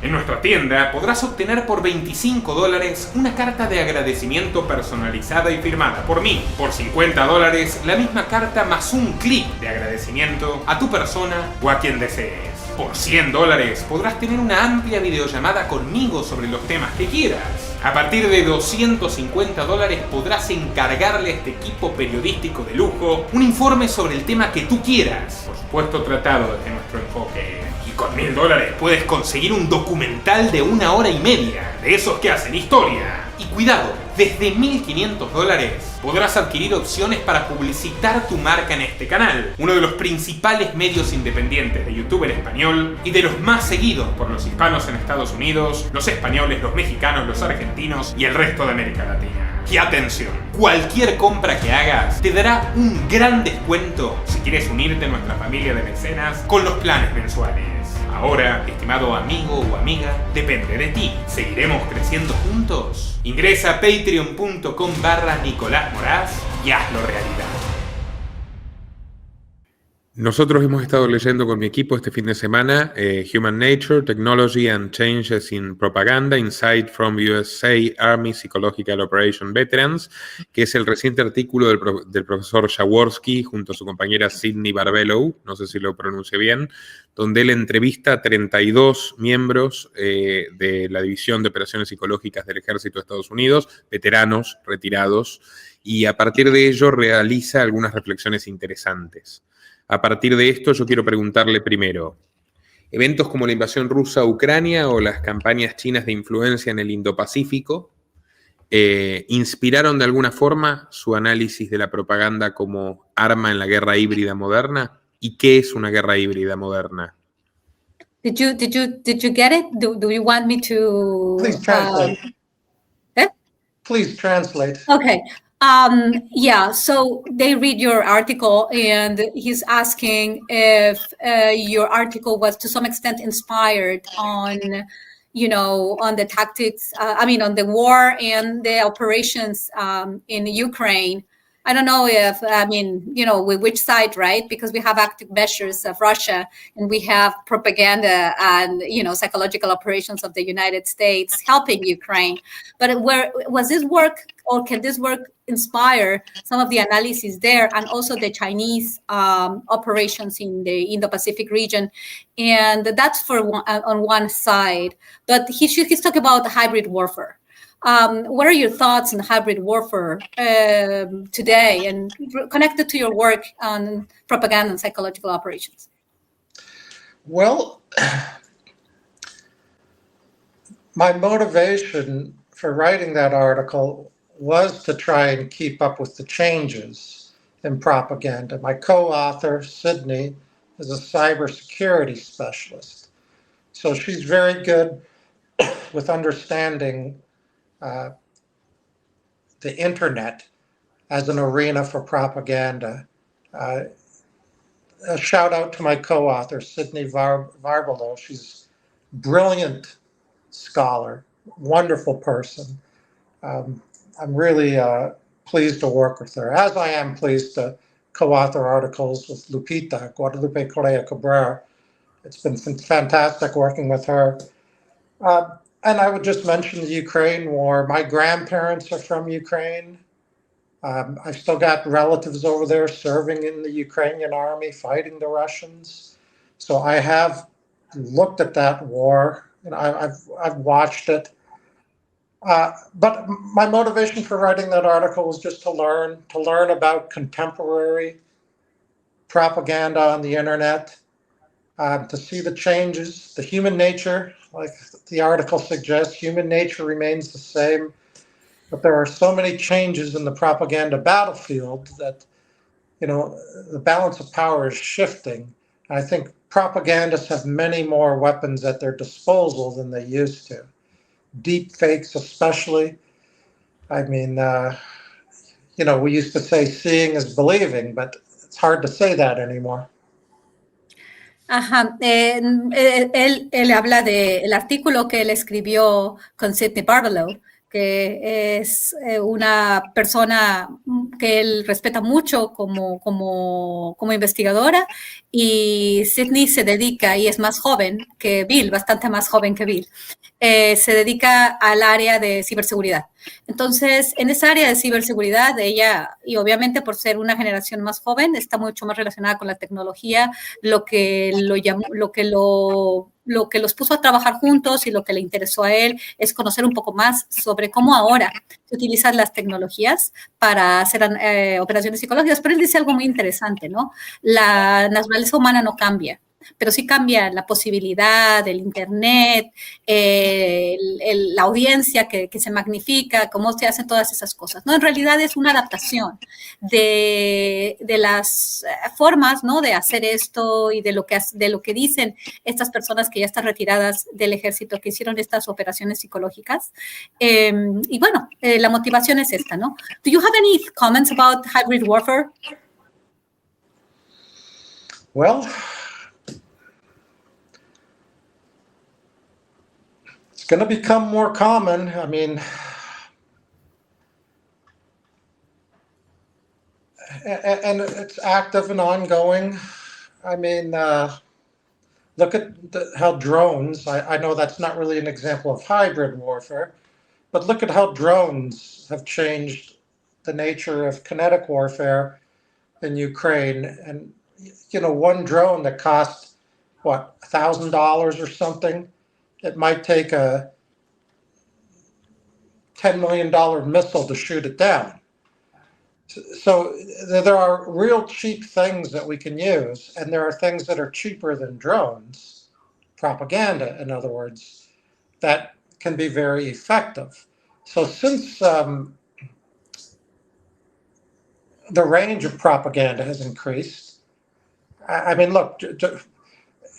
En nuestra tienda podrás obtener por $25 una carta de agradecimiento personalizada y firmada por mí. Por $50 la misma carta más un clip de agradecimiento a tu persona o a quien desees. Por $100 podrás tener una amplia videollamada conmigo sobre los temas que quieras. A partir de $250 podrás encargarle a este equipo periodístico de lujo un informe sobre el tema que tú quieras. Por supuesto, tratado desde nuestro enfoque. Y con $1000 puedes conseguir un documental de 1 hora y media, de esos que hacen historia. Y cuidado, desde $1500 podrás adquirir opciones para publicitar tu marca en este canal, uno de los principales medios independientes de YouTube en español y de los más seguidos por los hispanos en Estados Unidos, los españoles, los mexicanos, los argentinos y el resto de América Latina. Y atención, cualquier compra que hagas te dará un gran descuento si quieres unirte a nuestra familia de mecenas con los planes mensuales. Ahora, estimado amigo o amiga, depende de ti. ¿Seguiremos creciendo juntos? Ingresa a patreon.com/Nicolás Moraz y hazlo realidad. Nosotros hemos estado leyendo con mi equipo este fin de semana Human Nature, Technology and Changes in Propaganda, Insight from USA Army Psychological Operation Veterans, que es el reciente artículo del profesor Jaworski junto a su compañera Sydney Barbellow, no sé si lo pronuncie bien, donde él entrevista a 32 miembros de la División de Operaciones Psicológicas del Ejército de Estados Unidos, veteranos, retirados, y a partir de ello realiza algunas reflexiones interesantes. A partir de esto, yo quiero preguntarle primero, ¿eventos como la invasión rusa a Ucrania o las campañas chinas de influencia en el Indo-Pacífico inspiraron de alguna forma su análisis de la propaganda como arma en la guerra híbrida moderna? ¿Y qué es una guerra híbrida moderna? Did you get it? Do you want me to? Please translate. Please translate. Okay. Yeah, so they read your article and he's asking if your article was to some extent inspired on, on the tactics, on the war and the operations in Ukraine. I don't know if, with which side, right? Because we have active measures of Russia and we have propaganda and, psychological operations of the United States helping Ukraine. But where was this work, or can this work inspire some of the analysis there and also the Chinese operations in the Indo-Pacific region? And that's on one side. But he's talking about hybrid warfare. What are your thoughts on hybrid warfare today and connected to your work on propaganda and psychological operations? Well, my motivation for writing that article was to try and keep up with the changes in propaganda. My co-author, Sydney, is a cybersecurity specialist. So she's very good with understanding the internet as an arena for propaganda. A shout out to my co-author, Sydney Barbellow. She's a brilliant scholar, wonderful person. I'm really pleased to work with her, as I am pleased to co-author articles with Lupita, Guadalupe Correa Cabrera. It's been fantastic working with her. And I would just mention the Ukraine war. My grandparents are from Ukraine. I've still got relatives over there serving in the Ukrainian army, fighting the Russians. So I have looked at that war, and I've watched it. But my motivation for writing that article was just to learn about contemporary propaganda on the internet, to see the changes, the human nature. Like the article suggests, human nature remains the same, but there are so many changes in the propaganda battlefield that, the balance of power is shifting. I think propagandists have many more weapons at their disposal than they used to. Deep fakes especially. We used to say seeing is believing, but it's hard to say that anymore. Ajá, él habla del artículo que él escribió con Sydney Barbellow, que es una persona que él respeta mucho como investigadora, y Sydney se dedica, y es más joven que Bill, bastante más joven que Bill, se dedica al área de ciberseguridad. Entonces, en esa área de ciberseguridad, ella, y obviamente por ser una generación más joven, está mucho más relacionada con la tecnología, lo que los puso a trabajar juntos y lo que le interesó a él es conocer un poco más sobre cómo ahora se utilizan las tecnologías para hacer operaciones psicológicas. Pero él dice algo muy interesante, ¿no? La naturaleza humana no cambia, pero sí cambia la posibilidad del Internet, la audiencia que se magnifica, cómo se hacen todas esas cosas, ¿no? En realidad es una adaptación de las formas, ¿no?, de hacer esto y de lo que dicen estas personas que ya están retiradas del ejército, que hicieron estas operaciones psicológicas. Y bueno, la motivación es esta, ¿no? Do you have any comments about hybrid warfare? Well, it's going to become more common. I mean, and it's active and ongoing. I mean, look at how drones, I know that's not really an example of hybrid warfare, but look at how drones have changed the nature of kinetic warfare in Ukraine. And, you know, one drone that costs, what, $1,000 or something, it might take a $10 million missile to shoot it down. So there are real cheap things that we can use, and there are things that are cheaper than drones, propaganda, in other words, that can be very effective. So since the range of propaganda has increased, I mean, look,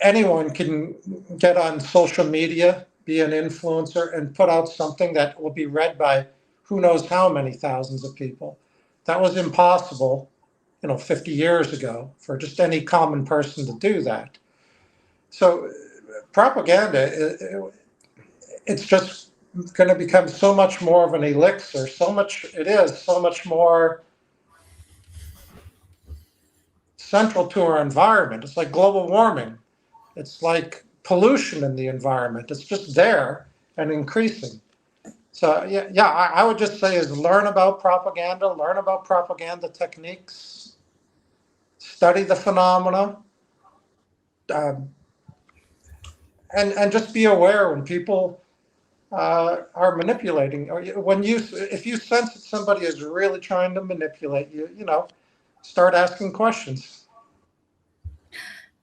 anyone can get on social media, be an influencer, and put out something that will be read by who knows how many thousands of people. That was impossible, 50 years ago, for just any common person to do that. So propaganda, it's just going to become so much more of an elixir, so much more central to our environment. It's like global warming. It's like pollution in the environment. It's just there and increasing. So yeah, I would just say is learn about propaganda techniques, study the phenomena, and just be aware when people are manipulating. Or if you sense that somebody is really trying to manipulate you, start asking questions.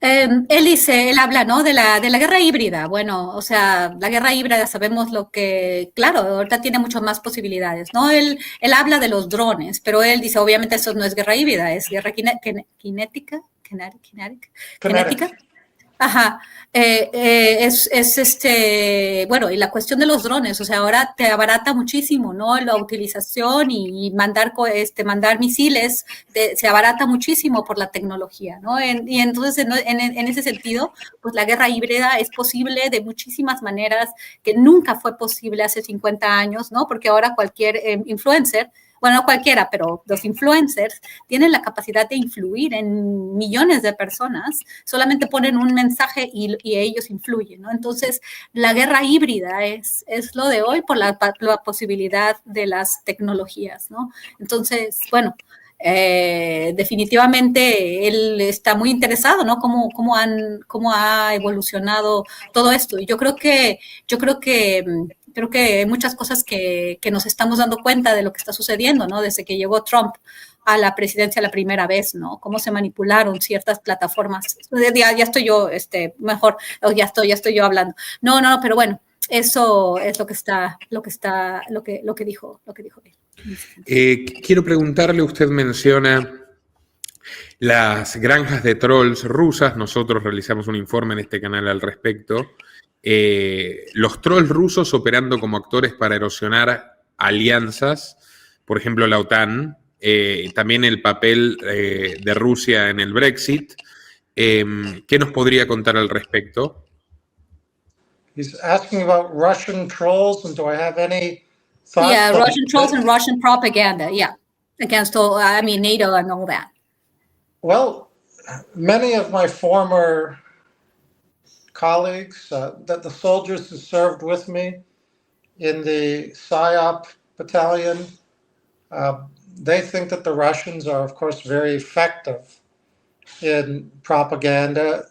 Él habla, ¿no?, de la guerra híbrida. Bueno, o sea, la guerra híbrida sabemos lo que, claro, ahorita tiene muchas más posibilidades, ¿no? Él habla de los drones, pero él dice, obviamente eso no es guerra híbrida, es guerra kinética. Ajá, bueno, y la cuestión de los drones, o sea, ahora te abarata muchísimo, ¿no?, la utilización y mandar misiles, se abarata muchísimo por la tecnología, ¿no? Y entonces, en ese sentido, pues la guerra híbrida es posible de muchísimas maneras que nunca fue posible hace 50 años, ¿no? Porque ahora cualquier influencer, bueno, no cualquiera, pero los influencers tienen la capacidad de influir en millones de personas, solamente ponen un mensaje y ellos influyen, ¿no? Entonces, la guerra híbrida es lo de hoy por la posibilidad de las tecnologías, ¿no? Entonces, bueno, definitivamente él está muy interesado, ¿no? Cómo ha evolucionado todo esto. Y yo creo que hay muchas cosas que nos estamos dando cuenta de lo que está sucediendo, ¿no? Desde que llegó Trump a la presidencia la primera vez, ¿no? Cómo se manipularon ciertas plataformas. Ya estoy yo, mejor, ya estoy yo hablando. No, pero bueno, eso es lo que dijo él. Quiero preguntarle, usted menciona las granjas de trolls rusas. Nosotros realizamos un informe en este canal al respecto. Los trolls rusos operando como actores para erosionar alianzas, por ejemplo la OTAN, también el papel de Rusia en el Brexit. ¿Qué nos podría contar al respecto? He's asking about Russian trolls, and do I have any thoughts? Yeah, Russian trolls and Russian propaganda. Yeah, against all, I mean, NATO and all that. Well, many of my former colleagues, that the soldiers who served with me in the PSYOP battalion, they think that the Russians are, of course, very effective in propaganda.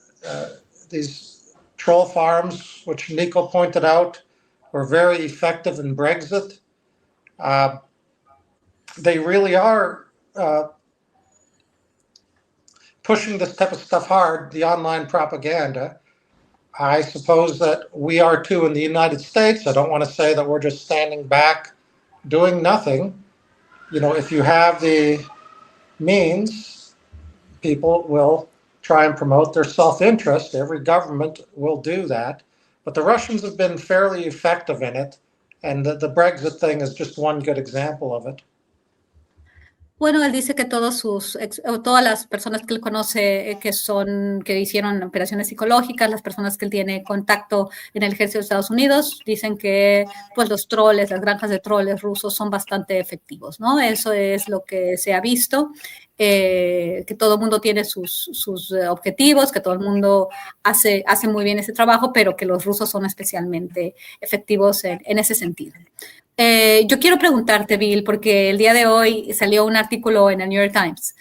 These troll farms, which Nico pointed out, were very effective in Brexit. They really are pushing this type of stuff hard, the online propaganda. I suppose that we are too in the United States. I don't want to say that we're just standing back doing nothing. You know, if you have the means, people will try and promote their self-interest. Every government will do that. But the Russians have been fairly effective in it. And the Brexit thing is just one good example of it. Bueno, él dice que todas las personas que él conoce que hicieron operaciones psicológicas, las personas que él tiene contacto en el ejército de Estados Unidos, dicen que pues los troles, las granjas de troles rusos son bastante efectivos, ¿no? Eso es lo que se ha visto, que todo el mundo tiene sus objetivos, que todo el mundo hace muy bien ese trabajo, pero que los rusos son especialmente efectivos en ese sentido. Yo quiero preguntarte, Bill, porque el día de hoy salió un artículo en el New York Times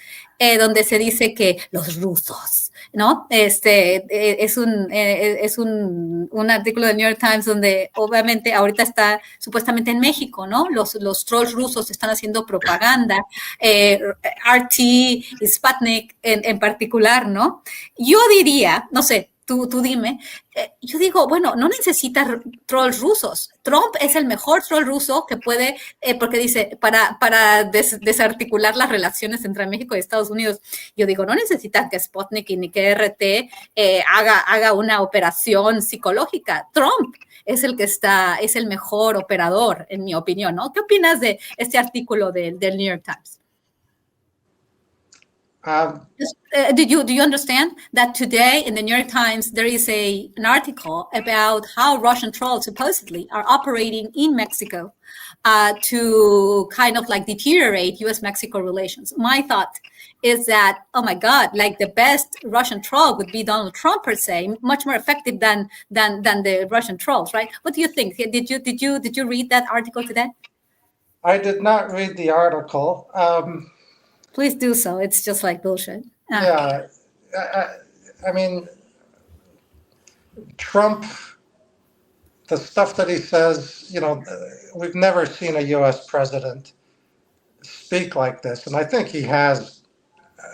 donde se dice que los rusos, ¿no? Es un artículo del New York Times donde obviamente ahorita está supuestamente en México, ¿no? Los trolls rusos están haciendo propaganda, RT y Sputnik en particular, ¿no? Yo diría, no sé, tú dime, yo digo, bueno, no necesitas trolls rusos. Trump es el mejor troll ruso que puede, porque dice, para desarticular las relaciones entre México y Estados Unidos. Yo digo, no necesitan que Sputnik ni que RT haga una operación psicológica. Trump es el mejor operador, en mi opinión, ¿no? ¿Qué opinas de este artículo del New York Times? Do you understand that today in the New York Times there is an article about how Russian trolls supposedly are operating in Mexico to kind of like deteriorate U.S.-Mexico relations? My thought is that, oh my God, like the best Russian troll would be Donald Trump per se, much more effective than the Russian trolls, right? What do you think? Did you read that article today? I did not read the article. Please do so. It's just like bullshit. Yeah, I mean, Trump, the stuff that he says, you know, we've never seen a U.S. president speak like this. And I think he has,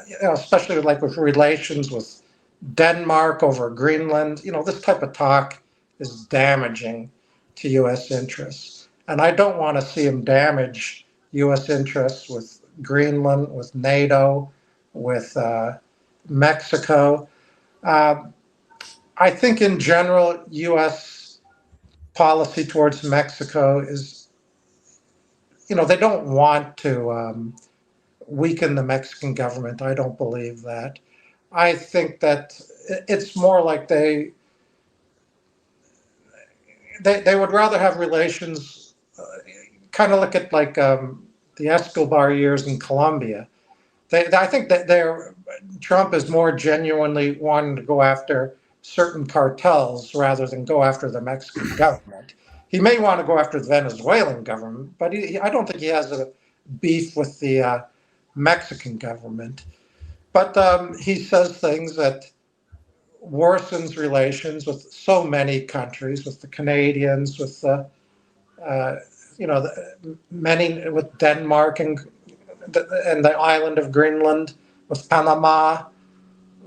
you know, especially like with relations with Denmark over Greenland, you know, this type of talk is damaging to U.S. interests. And I don't want to see him damage U.S. interests with Greenland, with NATO, with Mexico. I think in general, U.S. policy towards Mexico is, you know, they don't want to weaken the Mexican government. I don't believe that. I think that it's more like they would rather have relations, kind of look at like the Escobar years in Colombia. I think that Trump is more genuinely wanting to go after certain cartels rather than go after the Mexican government. He may want to go after the Venezuelan government, but I don't think he has a beef with the Mexican government. But he says things that worsens relations with so many countries, with the Canadians, with the you know, many with Denmark and the island of Greenland, with Panama,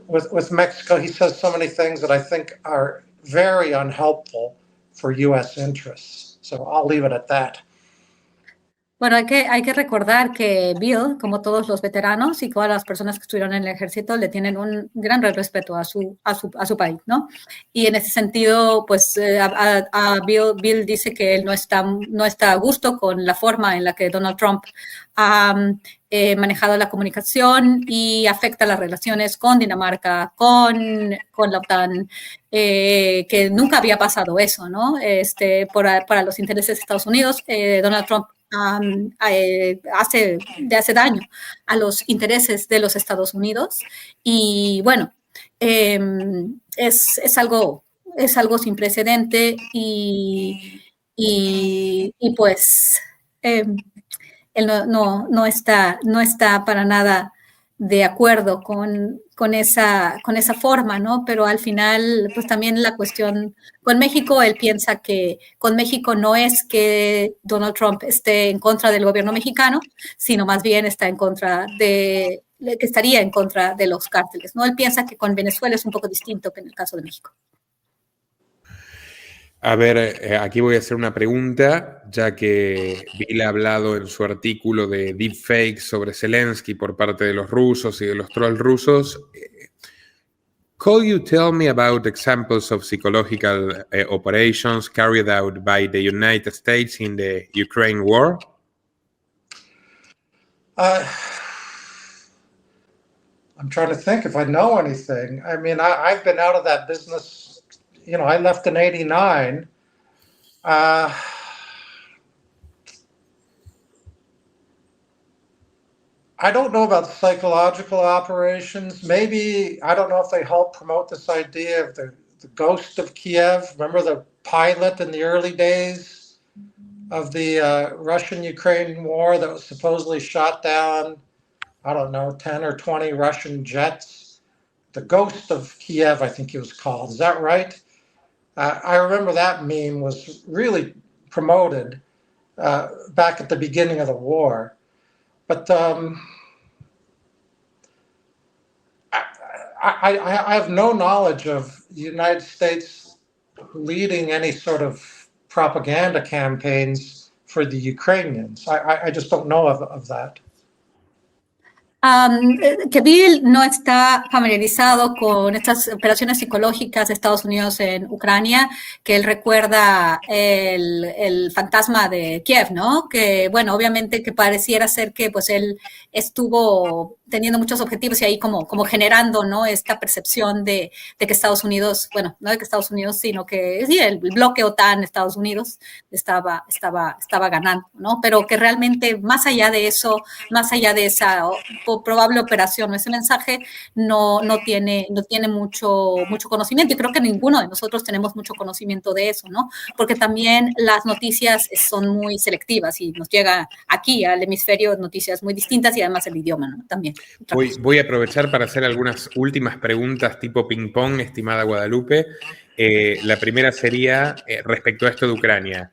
with Mexico. He says so many things that I think are very unhelpful for U.S. interests. So I'll leave it at that. Bueno, hay que recordar que Bill, como todos los veteranos y todas las personas que estuvieron en el ejército, le tienen un gran respeto a su país, ¿no? Y en ese sentido, pues a Bill dice que él no está a gusto con la forma en la que Donald Trump ha manejado la comunicación y afecta las relaciones con Dinamarca, con la OTAN, que nunca había pasado eso, ¿no? Para los intereses de Estados Unidos, Donald Trump hace daño a los intereses de los Estados Unidos y bueno, es algo sin precedente y pues él no está para nada de acuerdo con esa forma, ¿no? Pero al final, pues también la cuestión con México, él piensa que con México no es que Donald Trump esté en contra del gobierno mexicano, sino más bien está que estaría en contra de los cárteles, ¿no? Él piensa que con Venezuela es un poco distinto que en el caso de México. A ver, aquí voy a hacer una pregunta, ya que Bill ha hablado en su artículo de deepfakes sobre Zelensky por parte de los rusos y de los trolls rusos. Could you tell me about examples of psychological operations carried out by the United States in the Ukraine war? I'm trying to think if I know anything. I mean, I've been out of that business. You know, I left in '89. I don't know about psychological operations. Maybe, I don't know if they help promote this idea of the ghost of Kiev. Remember the pilot in the early days of the Russian-Ukraine war that was supposedly shot down, I don't know, 10 or 20 Russian jets? The ghost of Kiev, I think he was called. Is that right? I remember that meme was really promoted back at the beginning of the war. But I have no knowledge of the United States leading any sort of propaganda campaigns for the Ukrainians. I just don't know of that. Que Bill no está familiarizado con estas operaciones psicológicas de Estados Unidos en Ucrania, que él recuerda el fantasma de Kiev, ¿no? Que, bueno, obviamente que pareciera ser que pues él estuvo teniendo muchos objetivos y ahí como generando, ¿no? Esta percepción de que Estados Unidos, bueno, no de que Estados Unidos, sino que sí, el bloque OTAN, Estados Unidos, estaba ganando, ¿no? Pero que realmente más allá de eso, más allá de esa probable operación, ese mensaje no tiene mucho conocimiento, y creo que ninguno de nosotros tenemos mucho conocimiento de eso, ¿no? Porque también las noticias son muy selectivas y nos llega aquí al hemisferio noticias muy distintas y además el idioma, ¿no? También. Voy a aprovechar para hacer algunas últimas preguntas tipo ping-pong, estimada Guadalupe. La primera sería respecto a esto de Ucrania.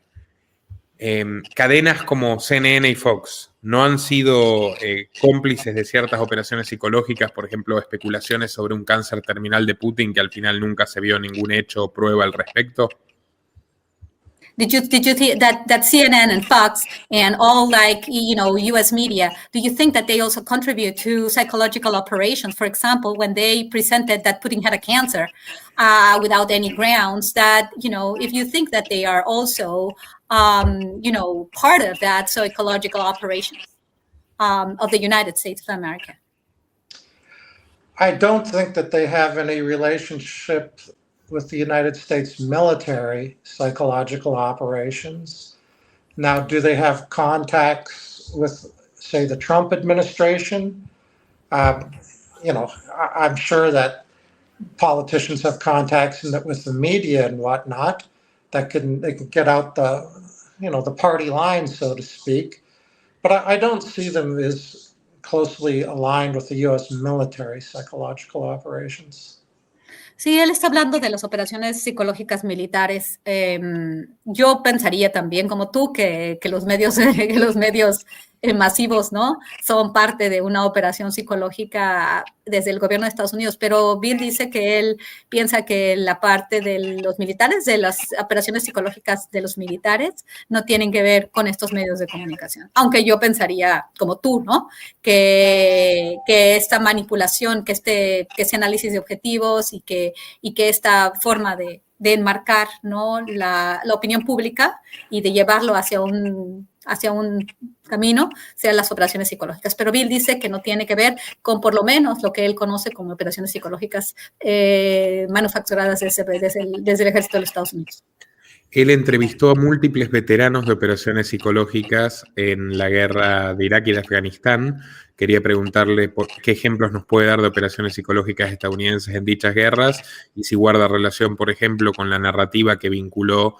Cadenas como CNN y Fox no han sido cómplices de ciertas operaciones psicológicas, por ejemplo, especulaciones sobre un cáncer terminal de Putin que al final nunca se vio ningún hecho o prueba al respecto. Did you think that CNN and Fox and all, like, you know, U.S. media, do you think that they also contribute to psychological operations? For example, when they presented that Putin had a cancer without any grounds, that, you know, if you think that they are also, you know, part of that psychological operation of the United States of America? I don't think that they have any relationship with the United States military psychological operations. Now, do they have contacts with, say, the Trump administration? You know, I'm sure that politicians have contacts with the media and whatnot that they can get out the, you know, the party line, so to speak. But I don't see them as closely aligned with the U.S. military psychological operations. Sí, él está hablando de las operaciones psicológicas militares. Yo pensaría también, como tú, que los medios masivos, ¿no? Son parte de una operación psicológica desde el gobierno de Estados Unidos, pero Bill dice que él piensa que la parte de los militares, de las operaciones psicológicas de los militares, no tienen que ver con estos medios de comunicación. Aunque yo pensaría, como tú, ¿no? Que esta manipulación, que ese análisis de objetivos y que esta forma de enmarcar, ¿no? la opinión pública y de llevarlo hacia un camino, sean las operaciones psicológicas. Pero Bill dice que no tiene que ver con por lo menos lo que él conoce como operaciones psicológicas manufacturadas desde el ejército de los Estados Unidos. Él entrevistó a múltiples veteranos de operaciones psicológicas en la guerra de Irak y de Afganistán. Quería preguntarle qué ejemplos nos puede dar de operaciones psicológicas estadounidenses en dichas guerras y si guarda relación, por ejemplo, con la narrativa que vinculó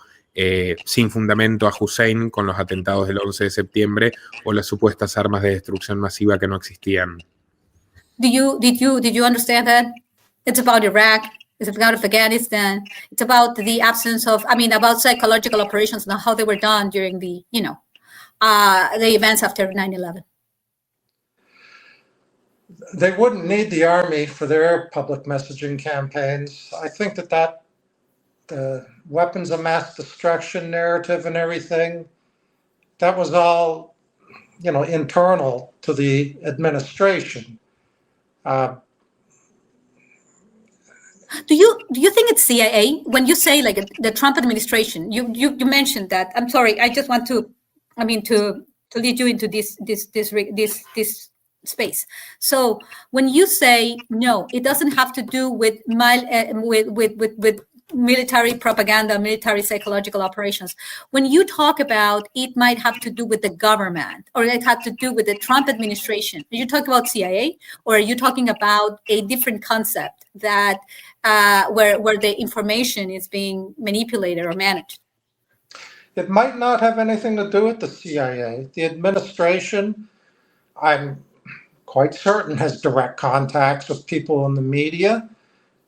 sin fundamento a Hussein con los atentados del 11 de septiembre o las supuestas armas de destrucción masiva que no existían. Did you understand that? It's about Iraq. It's about Afghanistan. It's about the absence of, about psychological operations and how they were done during the events after 9/11. They wouldn't need the Army for their public messaging campaigns. I think that the weapons of mass destruction narrative and everything, that was all, internal to the administration. Do you think it's CIA? When you say like the Trump administration, you mentioned that. I'm sorry, I just want to lead you into this space. So when you say no, it doesn't have to do with military propaganda, military psychological operations. When you talk about it might have to do with the government or it had to do with the Trump administration, are you talking about CIA or are you talking about a different concept that where the information is being manipulated or managed? It might not have anything to do with the CIA. The administration, I'm quite certain, has direct contacts with people in the media.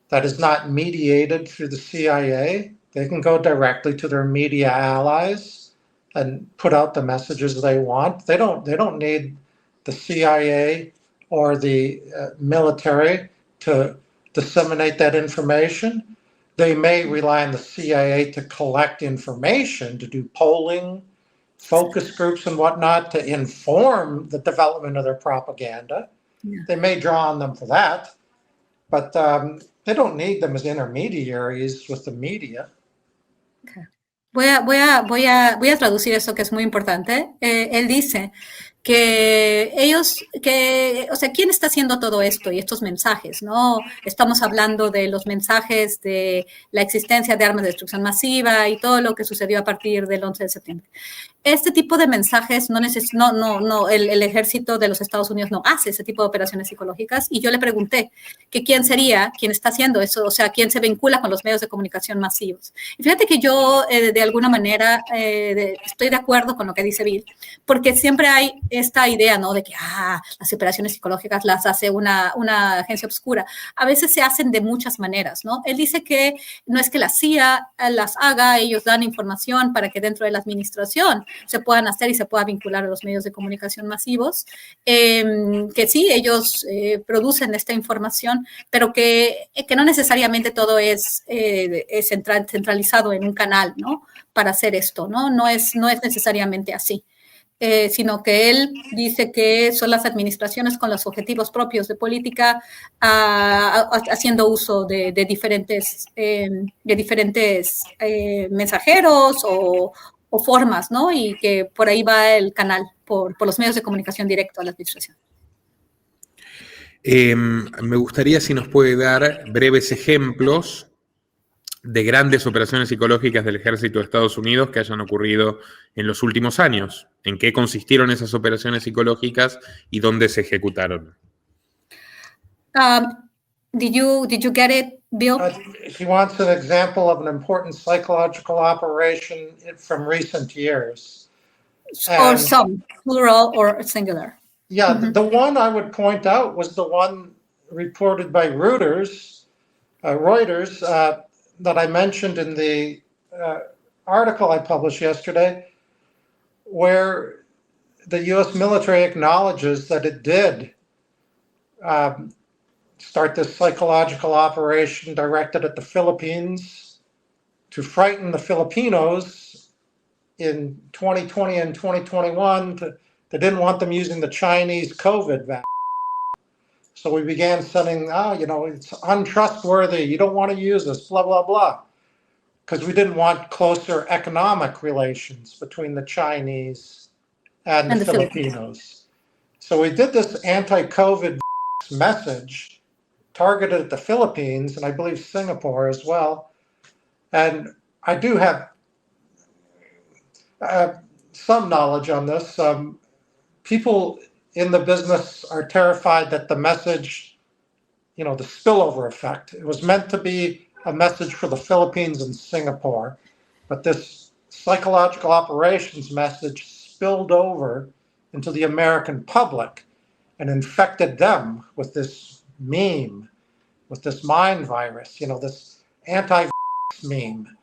That is not mediated through the CIA. They can go directly to their media allies and put out the messages they want. They don't need the CIA or the military to disseminate that information. They may rely on the CIA to collect information, to do polling, focus groups and whatnot, to inform the development of their propaganda. Yeah. They may draw on them for that, but they don't need them as intermediaries with the media. Okay. Voy a traducir eso que es muy importante. Él dice que ¿quién está haciendo todo esto y estos mensajes, no? Estamos hablando de los mensajes de la existencia de armas de destrucción masiva y todo lo que sucedió a partir del 11 de septiembre. Este tipo de mensajes el ejército de los Estados Unidos no hace ese tipo de operaciones psicológicas y yo le pregunté que quién está haciendo eso, o sea, quién se vincula con los medios de comunicación masivos. Y fíjate que yo de alguna manera estoy de acuerdo con lo que dice Bill, porque siempre hay esta idea, ¿no? De que las operaciones psicológicas las hace una agencia oscura. A veces se hacen de muchas maneras, ¿no? Él dice que no es que la CIA las haga, ellos dan información para que dentro de la administración se puedan hacer y se pueda vincular a los medios de comunicación masivos, que sí, ellos producen esta información, pero que no necesariamente todo es centralizado en un canal, ¿no? Para hacer esto, ¿no? No es necesariamente así. Sino que él dice que son las administraciones con los objetivos propios de política haciendo uso de diferentes mensajeros o formas, ¿no? Y que por ahí va el canal, por los medios de comunicación directo a la administración. Me gustaría si nos puede dar breves ejemplos de grandes operaciones psicológicas del ejército de Estados Unidos que hayan ocurrido en los últimos años. ¿En qué consistieron esas operaciones psicológicas y dónde se ejecutaron? Did you get it, Bill? He wants an example of an important psychological operation from recent years. Or some, plural or singular. Yeah, mm-hmm. The one I would point out was the one reported by Reuters, that I mentioned in the article I published yesterday, where the U.S. military acknowledges that it did start this psychological operation directed at the Philippines to frighten the Filipinos in 2020 and 2021. They didn't want them using the Chinese COVID vaccine. So we began sending, it's untrustworthy. You don't want to use this, blah, blah, blah. Because we didn't want closer economic relations between the Chinese and the Filipinos. So we did this anti-COVID message targeted at the Philippines, and I believe Singapore as well. And I do have some knowledge on this. People in the business are terrified that the message, the spillover effect, it was meant to be a message for the Philippines and Singapore, but this psychological operations message spilled over into the American public and infected them with this meme, with this mind virus, this anti-meme,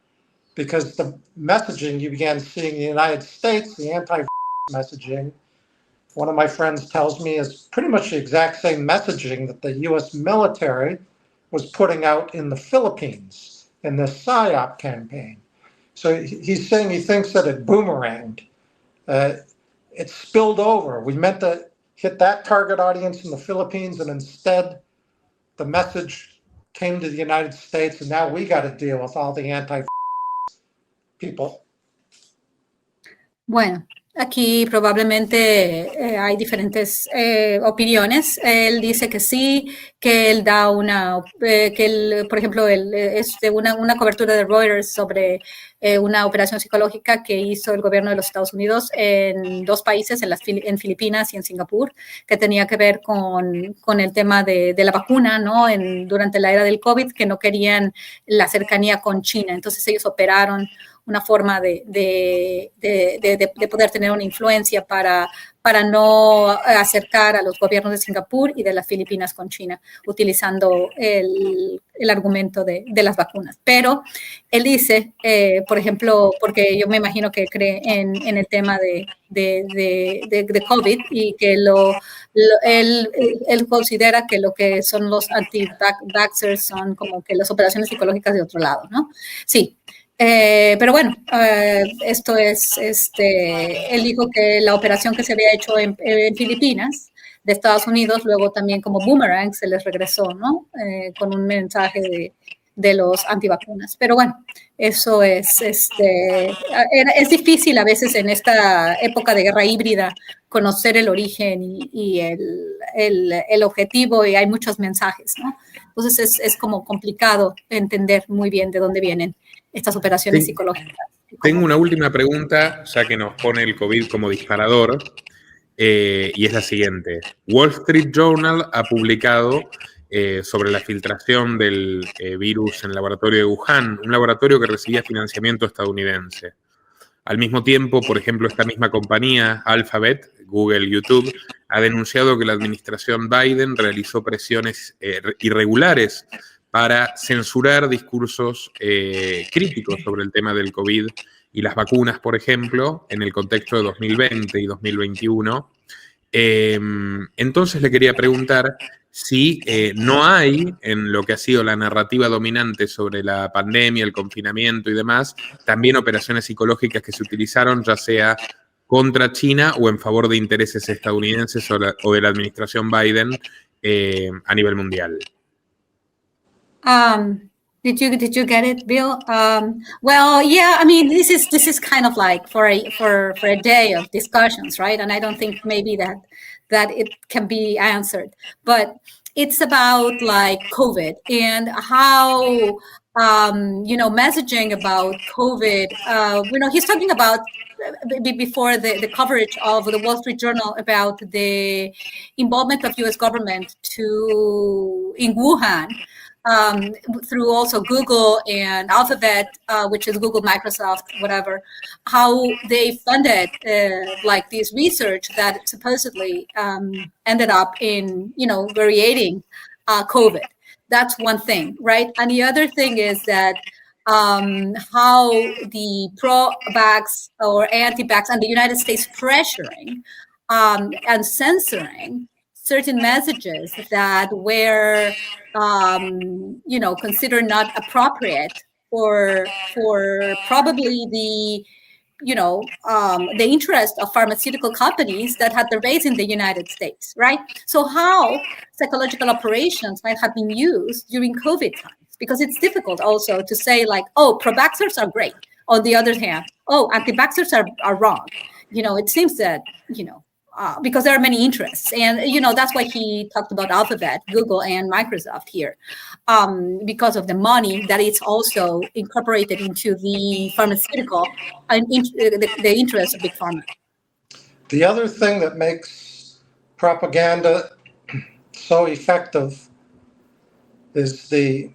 because the messaging you began seeing in the United States, the anti-messaging, one of my friends tells me is pretty much the exact same messaging that the U.S. military was putting out in the Philippines in this PSYOP campaign. So he's saying he thinks that it boomeranged. It spilled over. We meant to hit that target audience in the Philippines, and instead the message came to the United States, and now we got to deal with all the people. Bueno, aquí probablemente hay diferentes opiniones. Él dice que sí, que él da que él, por ejemplo, él es de una cobertura de Reuters sobre una operación psicológica que hizo el gobierno de los Estados Unidos en dos países, en Filipinas y en Singapur, que tenía que ver con el tema de la vacuna, ¿no? Durante la era del COVID, que no querían la cercanía con China. Entonces ellos operaron una forma de poder tener una influencia para no acercar a los gobiernos de Singapur y de las Filipinas con China, utilizando el argumento de las vacunas. Pero él dice, por ejemplo, porque yo me imagino que cree en el tema de COVID y que él considera que lo que son los anti-vaxxers son como que las operaciones psicológicas de otro lado, ¿no? Sí. Pero bueno, esto es, él dijo que la operación que se había hecho en Filipinas, de Estados Unidos, luego también como boomerang se les regresó, ¿no? Con un mensaje de los antivacunas. Pero bueno, eso es difícil a veces en esta época de guerra híbrida conocer el origen y el objetivo, y hay muchos mensajes, ¿no? Entonces es como complicado entender muy bien de dónde vienen estas operaciones psicológicas. Tengo una última pregunta, ya que nos pone el COVID como disparador, y es la siguiente. Wall Street Journal ha publicado sobre la filtración del virus en el laboratorio de Wuhan, un laboratorio que recibía financiamiento estadounidense. Al mismo tiempo, por ejemplo, esta misma compañía, Alphabet, Google, YouTube, ha denunciado que la administración Biden realizó presiones irregulares para censurar discursos críticos sobre el tema del COVID y las vacunas, por ejemplo, en el contexto de 2020 y 2021. Entonces le quería preguntar si no hay, en lo que ha sido la narrativa dominante sobre la pandemia, el confinamiento y demás, también operaciones psicológicas que se utilizaron, ya sea contra China o en favor de intereses estadounidenses o de la administración Biden a nivel mundial. Did you get it, Bill? Well, yeah. I mean, this is kind of like for a day of discussions, right? And I don't think maybe that it can be answered, but it's about like COVID and how messaging about COVID. He's talking about before the coverage of the Wall Street Journal about the involvement of U.S. government in Wuhan. Through also Google and Alphabet, which is Google, Microsoft, whatever, how they funded like this research that supposedly ended up in, variating COVID. That's one thing, right? And the other thing is that how the pro-vax or anti-vax and the United States pressuring and censoring certain messages that were, considered not appropriate for probably the interest of pharmaceutical companies that had their base in the United States, right? So how psychological operations might have been used during COVID times, because it's difficult also to say like, oh, pro-vaxxers are great. On the other hand, oh, anti-vaxxers are wrong. It seems that, because there are many interests. And, that's why he talked about Alphabet, Google, and Microsoft here, because of the money that is also incorporated into the pharmaceutical and the interest of Big Pharma. The other thing that makes propaganda so effective is the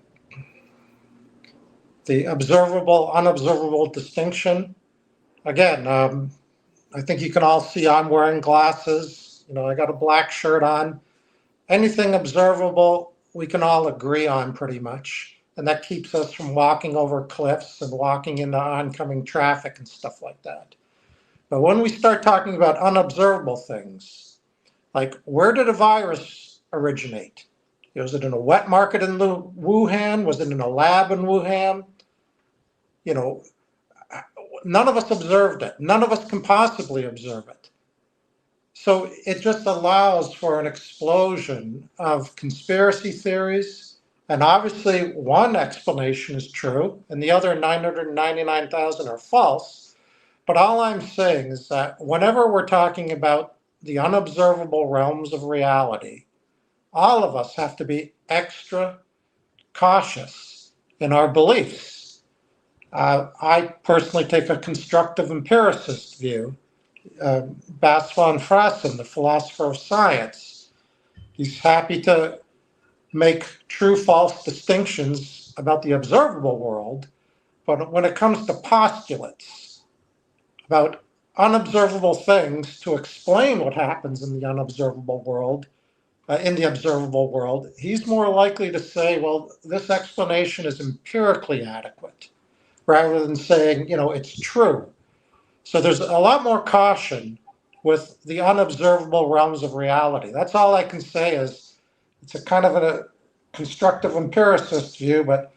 observable, unobservable distinction. Again, I think you can all see I'm wearing glasses. I got a black shirt on. Anything observable, we can all agree on pretty much. And that keeps us from walking over cliffs and walking into oncoming traffic and stuff like that. But when we start talking about unobservable things, like where did a virus originate? Was it in a wet market in Wuhan? Was it in a lab in Wuhan? None of us observed it. None of us can possibly observe it. So it just allows for an explosion of conspiracy theories. And obviously one explanation is true and the other 999,000 are false. But all I'm saying is that whenever we're talking about the unobservable realms of reality, all of us have to be extra cautious in our beliefs. I personally take a constructive empiricist view. Bas van Fraassen, the philosopher of science, he's happy to make true-false distinctions about the observable world, but when it comes to postulates about unobservable things to explain what happens in the unobservable world, he's more likely to say, well, this explanation is empirically adequate, rather than saying, it's true. So there's a lot more caution with the unobservable realms of reality. That's all I can say is it's a kind of a constructive empiricist view, but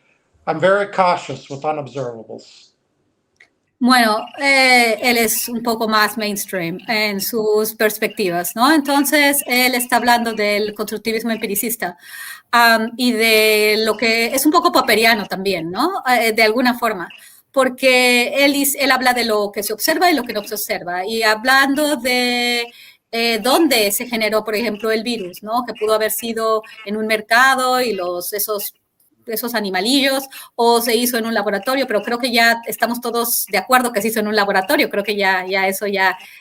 I'm very cautious with unobservables. Bueno, él es un poco más mainstream en sus perspectivas, ¿no? Entonces, él está hablando del constructivismo empiricista y de lo que es un poco popperiano también, ¿no? De alguna forma, porque él habla de lo que se observa y lo que no se observa, y hablando de dónde se generó, por ejemplo, el virus, ¿no? Que pudo haber sido en un mercado y esos animalillos, o se hizo en un laboratorio, pero creo que ya estamos todos de acuerdo que se hizo en un laboratorio. Creo que ya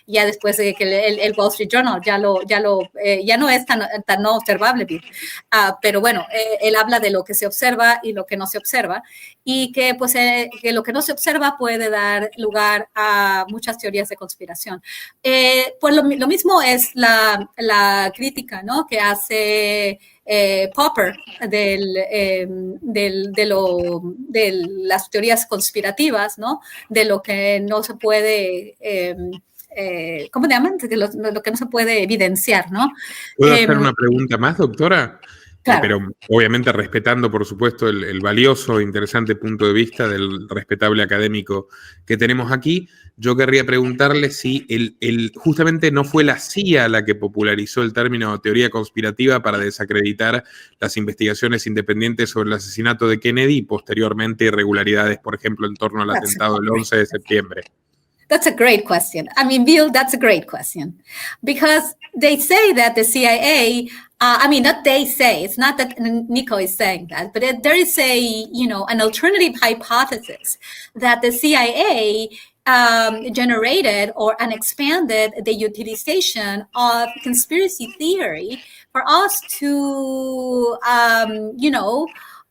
después de que el Wall Street Journal ya no es tan no observable, pero bueno, él habla de lo que se observa y lo que no se observa, y que pues que lo que no se observa puede dar lugar a muchas teorías de conspiración. Pues lo mismo es la crítica, ¿no?, que hace Popper de las teorías conspirativas, ¿no?, de lo que no se puede, ¿cómo se llaman? De lo que no se puede evidenciar, ¿no? ¿Puedo hacer una pregunta más, doctora? Claro. Pero obviamente respetando, por supuesto, el valioso e interesante punto de vista del respetable académico que tenemos aquí. Yo querría preguntarle si justamente no fue la CIA la que popularizó el término teoría conspirativa para desacreditar las investigaciones independientes sobre el asesinato de Kennedy y posteriormente irregularidades, por ejemplo, en torno al atentado del 11 de septiembre. That's a great question. I mean, Bill, that's a great question. Because they say that the CIA, not they say, it's not that Nico is saying that, but there is an alternative hypothesis that the CIA generated and expanded the utilization of conspiracy theory for us to,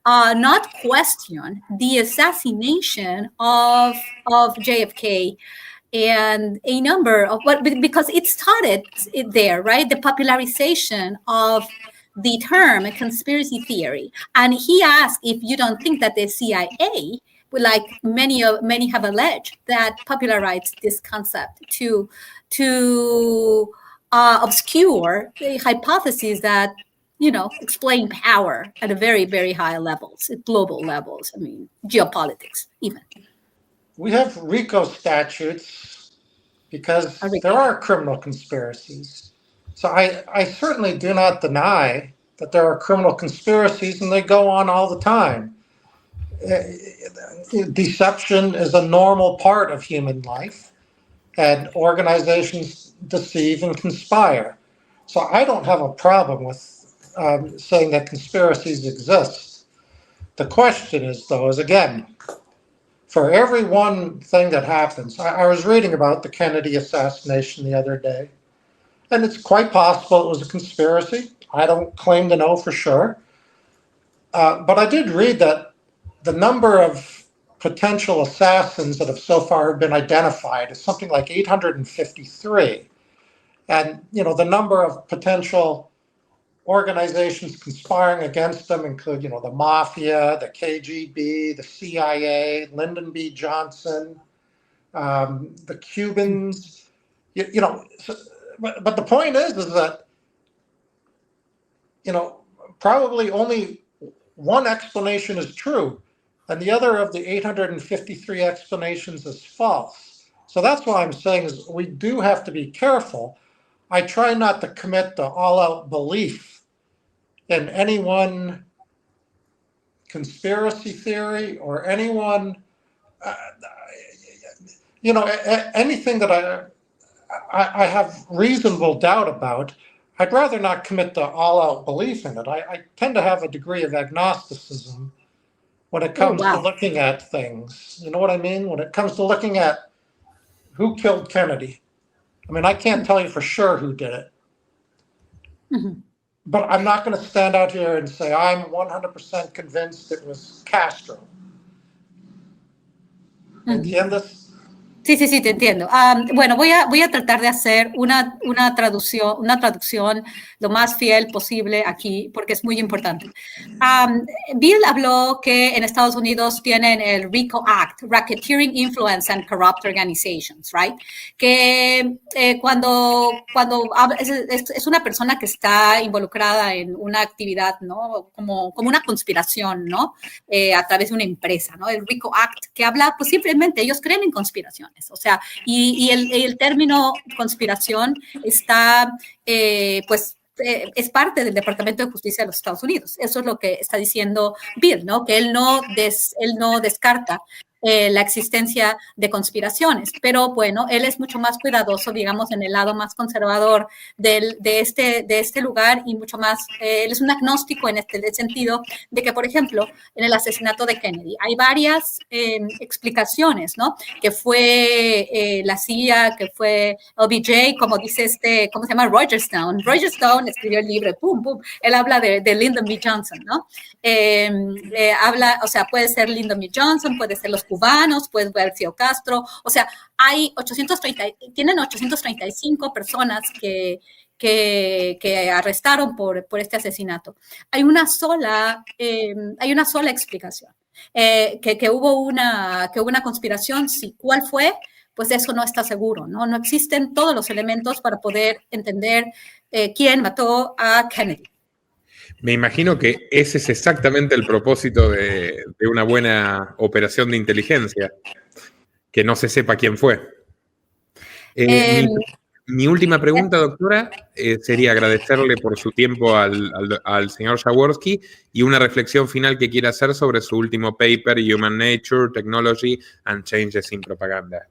not question the assassination of JFK and a number of because it started there, right? The popularization of the term conspiracy theory. And he asked if you don't think that the CIA, like many have alleged, that popularized this concept to obscure hypotheses that, explain power at a very, very high levels, at global levels. I mean, geopolitics, even. We have RICO statutes because there are criminal conspiracies. So I certainly do not deny that there are criminal conspiracies, and they go on all the time. Deception is a normal part of human life, and organizations deceive and conspire. So I don't have a problem with saying that conspiracies exist. The question is, though, again, for every one thing that happens, I was reading about the Kennedy assassination the other day, and it's quite possible it was a conspiracy. I don't claim to know for sure. But I did read that the number of potential assassins that have so far been identified is something like 853. And, the number of potential organizations conspiring against them include, the Mafia, the KGB, the CIA, Lyndon B. Johnson, the Cubans, but the point is that, probably only one explanation is true, and the other of the 853 explanations is false. So that's why I'm saying is we do have to be careful. I try not to commit to all-out belief in any one conspiracy theory or anyone, anything that I have reasonable doubt about. I'd rather not commit to all-out belief in it. I tend to have a degree of agnosticism when it comes to looking at things. You know what I mean? When it comes to looking at who killed Kennedy. I mean, I can't tell you for sure who did it. Mm-hmm. But I'm not going to stand out here and say I'm 100% convinced it was Castro. ¿Entiendes? Sí, te entiendo. Bueno, voy a tratar de hacer una traducción lo más fiel posible aquí, porque es muy importante. Bill habló que en Estados Unidos tienen el RICO Act, Racketeering, Influence and Corrupt Organizations, right? Que cuando es una persona que está involucrada en una actividad, ¿no? Como una conspiración, ¿no? A través de una empresa, ¿no? El RICO Act, que habla, pues simplemente ellos creen en conspiraciones. O sea, y el término conspiración está, es parte del Departamento de Justicia de los Estados Unidos. Eso es lo que está diciendo Bill, ¿no? Que él no descarta la existencia de conspiraciones, pero bueno, él es mucho más cuidadoso, digamos, en el lado más conservador de este lugar y mucho más, él es un agnóstico en este sentido de que, por ejemplo, en el asesinato de Kennedy hay varias explicaciones, ¿no? Que fue la CIA, que fue LBJ, como dice ¿cómo se llama? Roger Stone. Roger Stone escribió el libro, él habla de Lyndon B. Johnson, ¿no? Habla, o sea, puede ser Lyndon B. Johnson, puede ser los cubanos, puede ser Fidel Castro, o sea, tienen 835 personas que arrestaron por este asesinato. Hay una sola explicación, que hubo una conspiración, sí. ¿Cuál fue? Pues eso no está seguro, ¿no? No existen todos los elementos para poder entender quién mató a Kennedy. Me imagino que ese es exactamente el propósito de una buena operación de inteligencia, que no se sepa quién fue. Mi última pregunta, doctora, sería agradecerle por su tiempo al señor Jaworski y una reflexión final que quiera hacer sobre su último paper, Human Nature, Technology and Changes in Propaganda.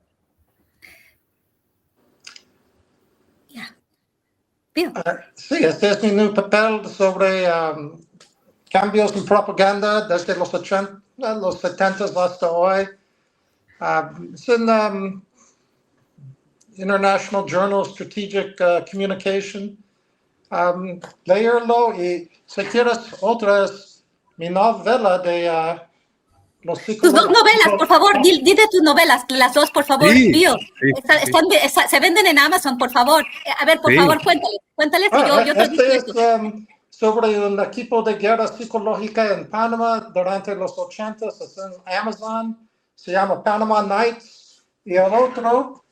Sí, este es mi nuevo papel sobre cambios en propaganda desde los 70 hasta hoy. Es en International Journal of Strategic Communication. Leerlo y si quieres otras, mi novela de los psicólogos. Tus novelas, por favor, dite tus novelas, las dos, por favor, sí, Bill. Sí. Se venden en Amazon, por favor. A ver, por favor, cuéntales. Este es sobre un equipo de guerra psicológica en Panamá durante los 80s, es en Amazon, se llama Panama Nights. Y el otro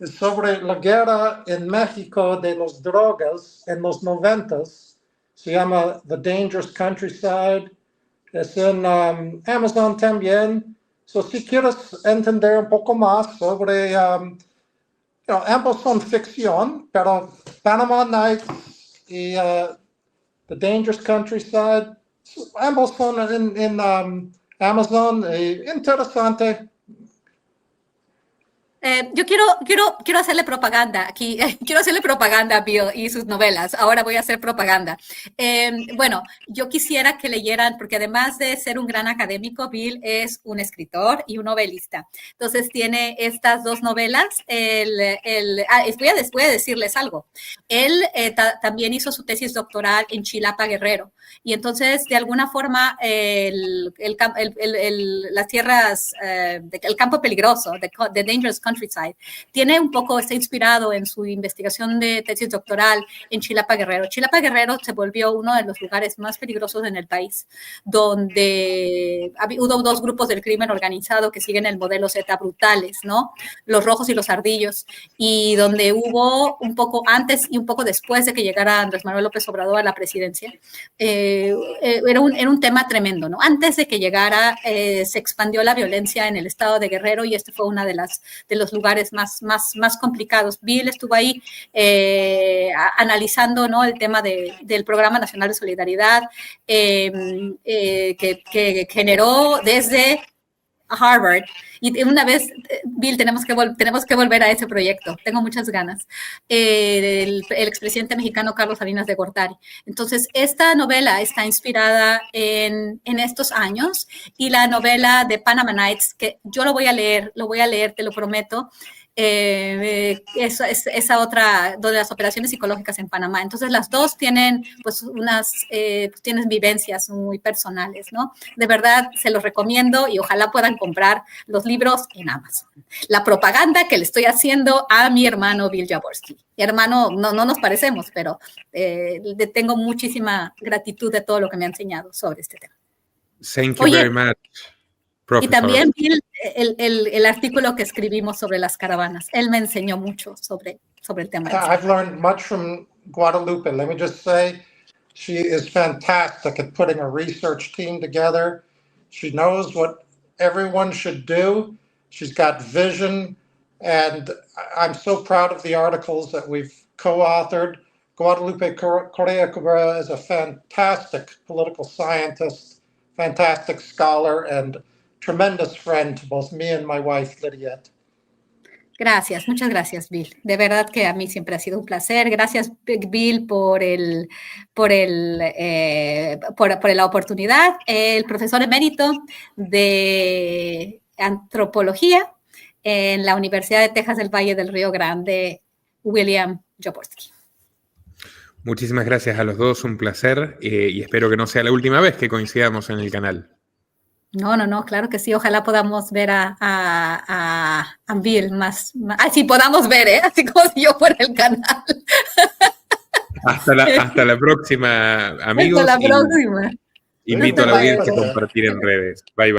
sobre la guerra en México de las drogas en los 90s. Se llama The Dangerous Countryside. Es en Amazon también. So, si quieres entender un poco más sobre, ambos son ficción, pero Panama Nights y The Dangerous Countryside, ambos son en Amazon. Interesante. Yo quiero hacerle propaganda aquí, quiero hacerle propaganda a Bill y sus novelas. Ahora voy a hacer propaganda. Bueno, yo quisiera que leyeran, porque además de ser un gran académico, Bill es un escritor y un novelista. Entonces tiene estas dos novelas. Voy a decirles algo. Él también hizo su tesis doctoral en Chilapa, Guerrero. Y entonces, de alguna forma, las tierras, el campo peligroso, the Dangerous Countryside, está inspirado en su investigación de tesis doctoral en Chilapa, Guerrero. Chilapa, Guerrero se volvió uno de los lugares más peligrosos en el país, donde hubo dos grupos del crimen organizado que siguen el modelo Z brutales, ¿no? Los rojos y los ardillos, y donde hubo un poco antes y un poco después de que llegara Andrés Manuel López Obrador a la presidencia, era un tema tremendo, ¿no? Antes de que llegara, se expandió la violencia en el estado de Guerrero y este fue una de los lugares más complicados. Bill estuvo ahí analizando, ¿no?, el tema del Programa Nacional de Solidaridad que generó desde Harvard. Y una vez, Bill, tenemos que volver a ese proyecto. Tengo muchas ganas. El expresidente mexicano Carlos Salinas de Gortari. Entonces, esta novela está inspirada en estos años, y la novela de Panama Nights, que yo lo voy a leer, te lo prometo. Esa otra de las operaciones psicológicas en Panamá. Entonces las dos tienen pues tienen vivencias muy personales, ¿no? De verdad se los recomiendo y ojalá puedan comprar los libros en Amazon. La propaganda que le estoy haciendo a mi hermano Bill Jaworski. Mi hermano, no nos parecemos, pero le tengo muchísima gratitud de todo lo que me ha enseñado sobre este tema. Thank you very much. Y también el artículo que escribimos sobre las caravanas. Él me enseñó mucho sobre el tema. I've learned much from Guadalupe. Let me just say, she is fantastic at putting a research team together. She knows what everyone should do. She's got vision, and I'm so proud of the articles that we've co-authored. Guadalupe Correa Cabrera is a fantastic political scientist, fantastic scholar, and tremendous friend to both me and my wife, Lydia. Gracias, muchas gracias, Bill. De verdad que a mí siempre ha sido un placer. Gracias, Bill, por la oportunidad. El profesor emérito de antropología en la Universidad de Texas del Valle del Río Grande, William Jaworski. Muchísimas gracias a los dos, un placer, y espero que no sea la última vez que coincidamos en el canal. No, claro que sí. Ojalá podamos ver a Bill más. Sí, podamos ver, así como si yo fuera el canal. Hasta la próxima, amigos. Hasta la próxima. Invito a la audiencia a compartir en redes. Bye, bye.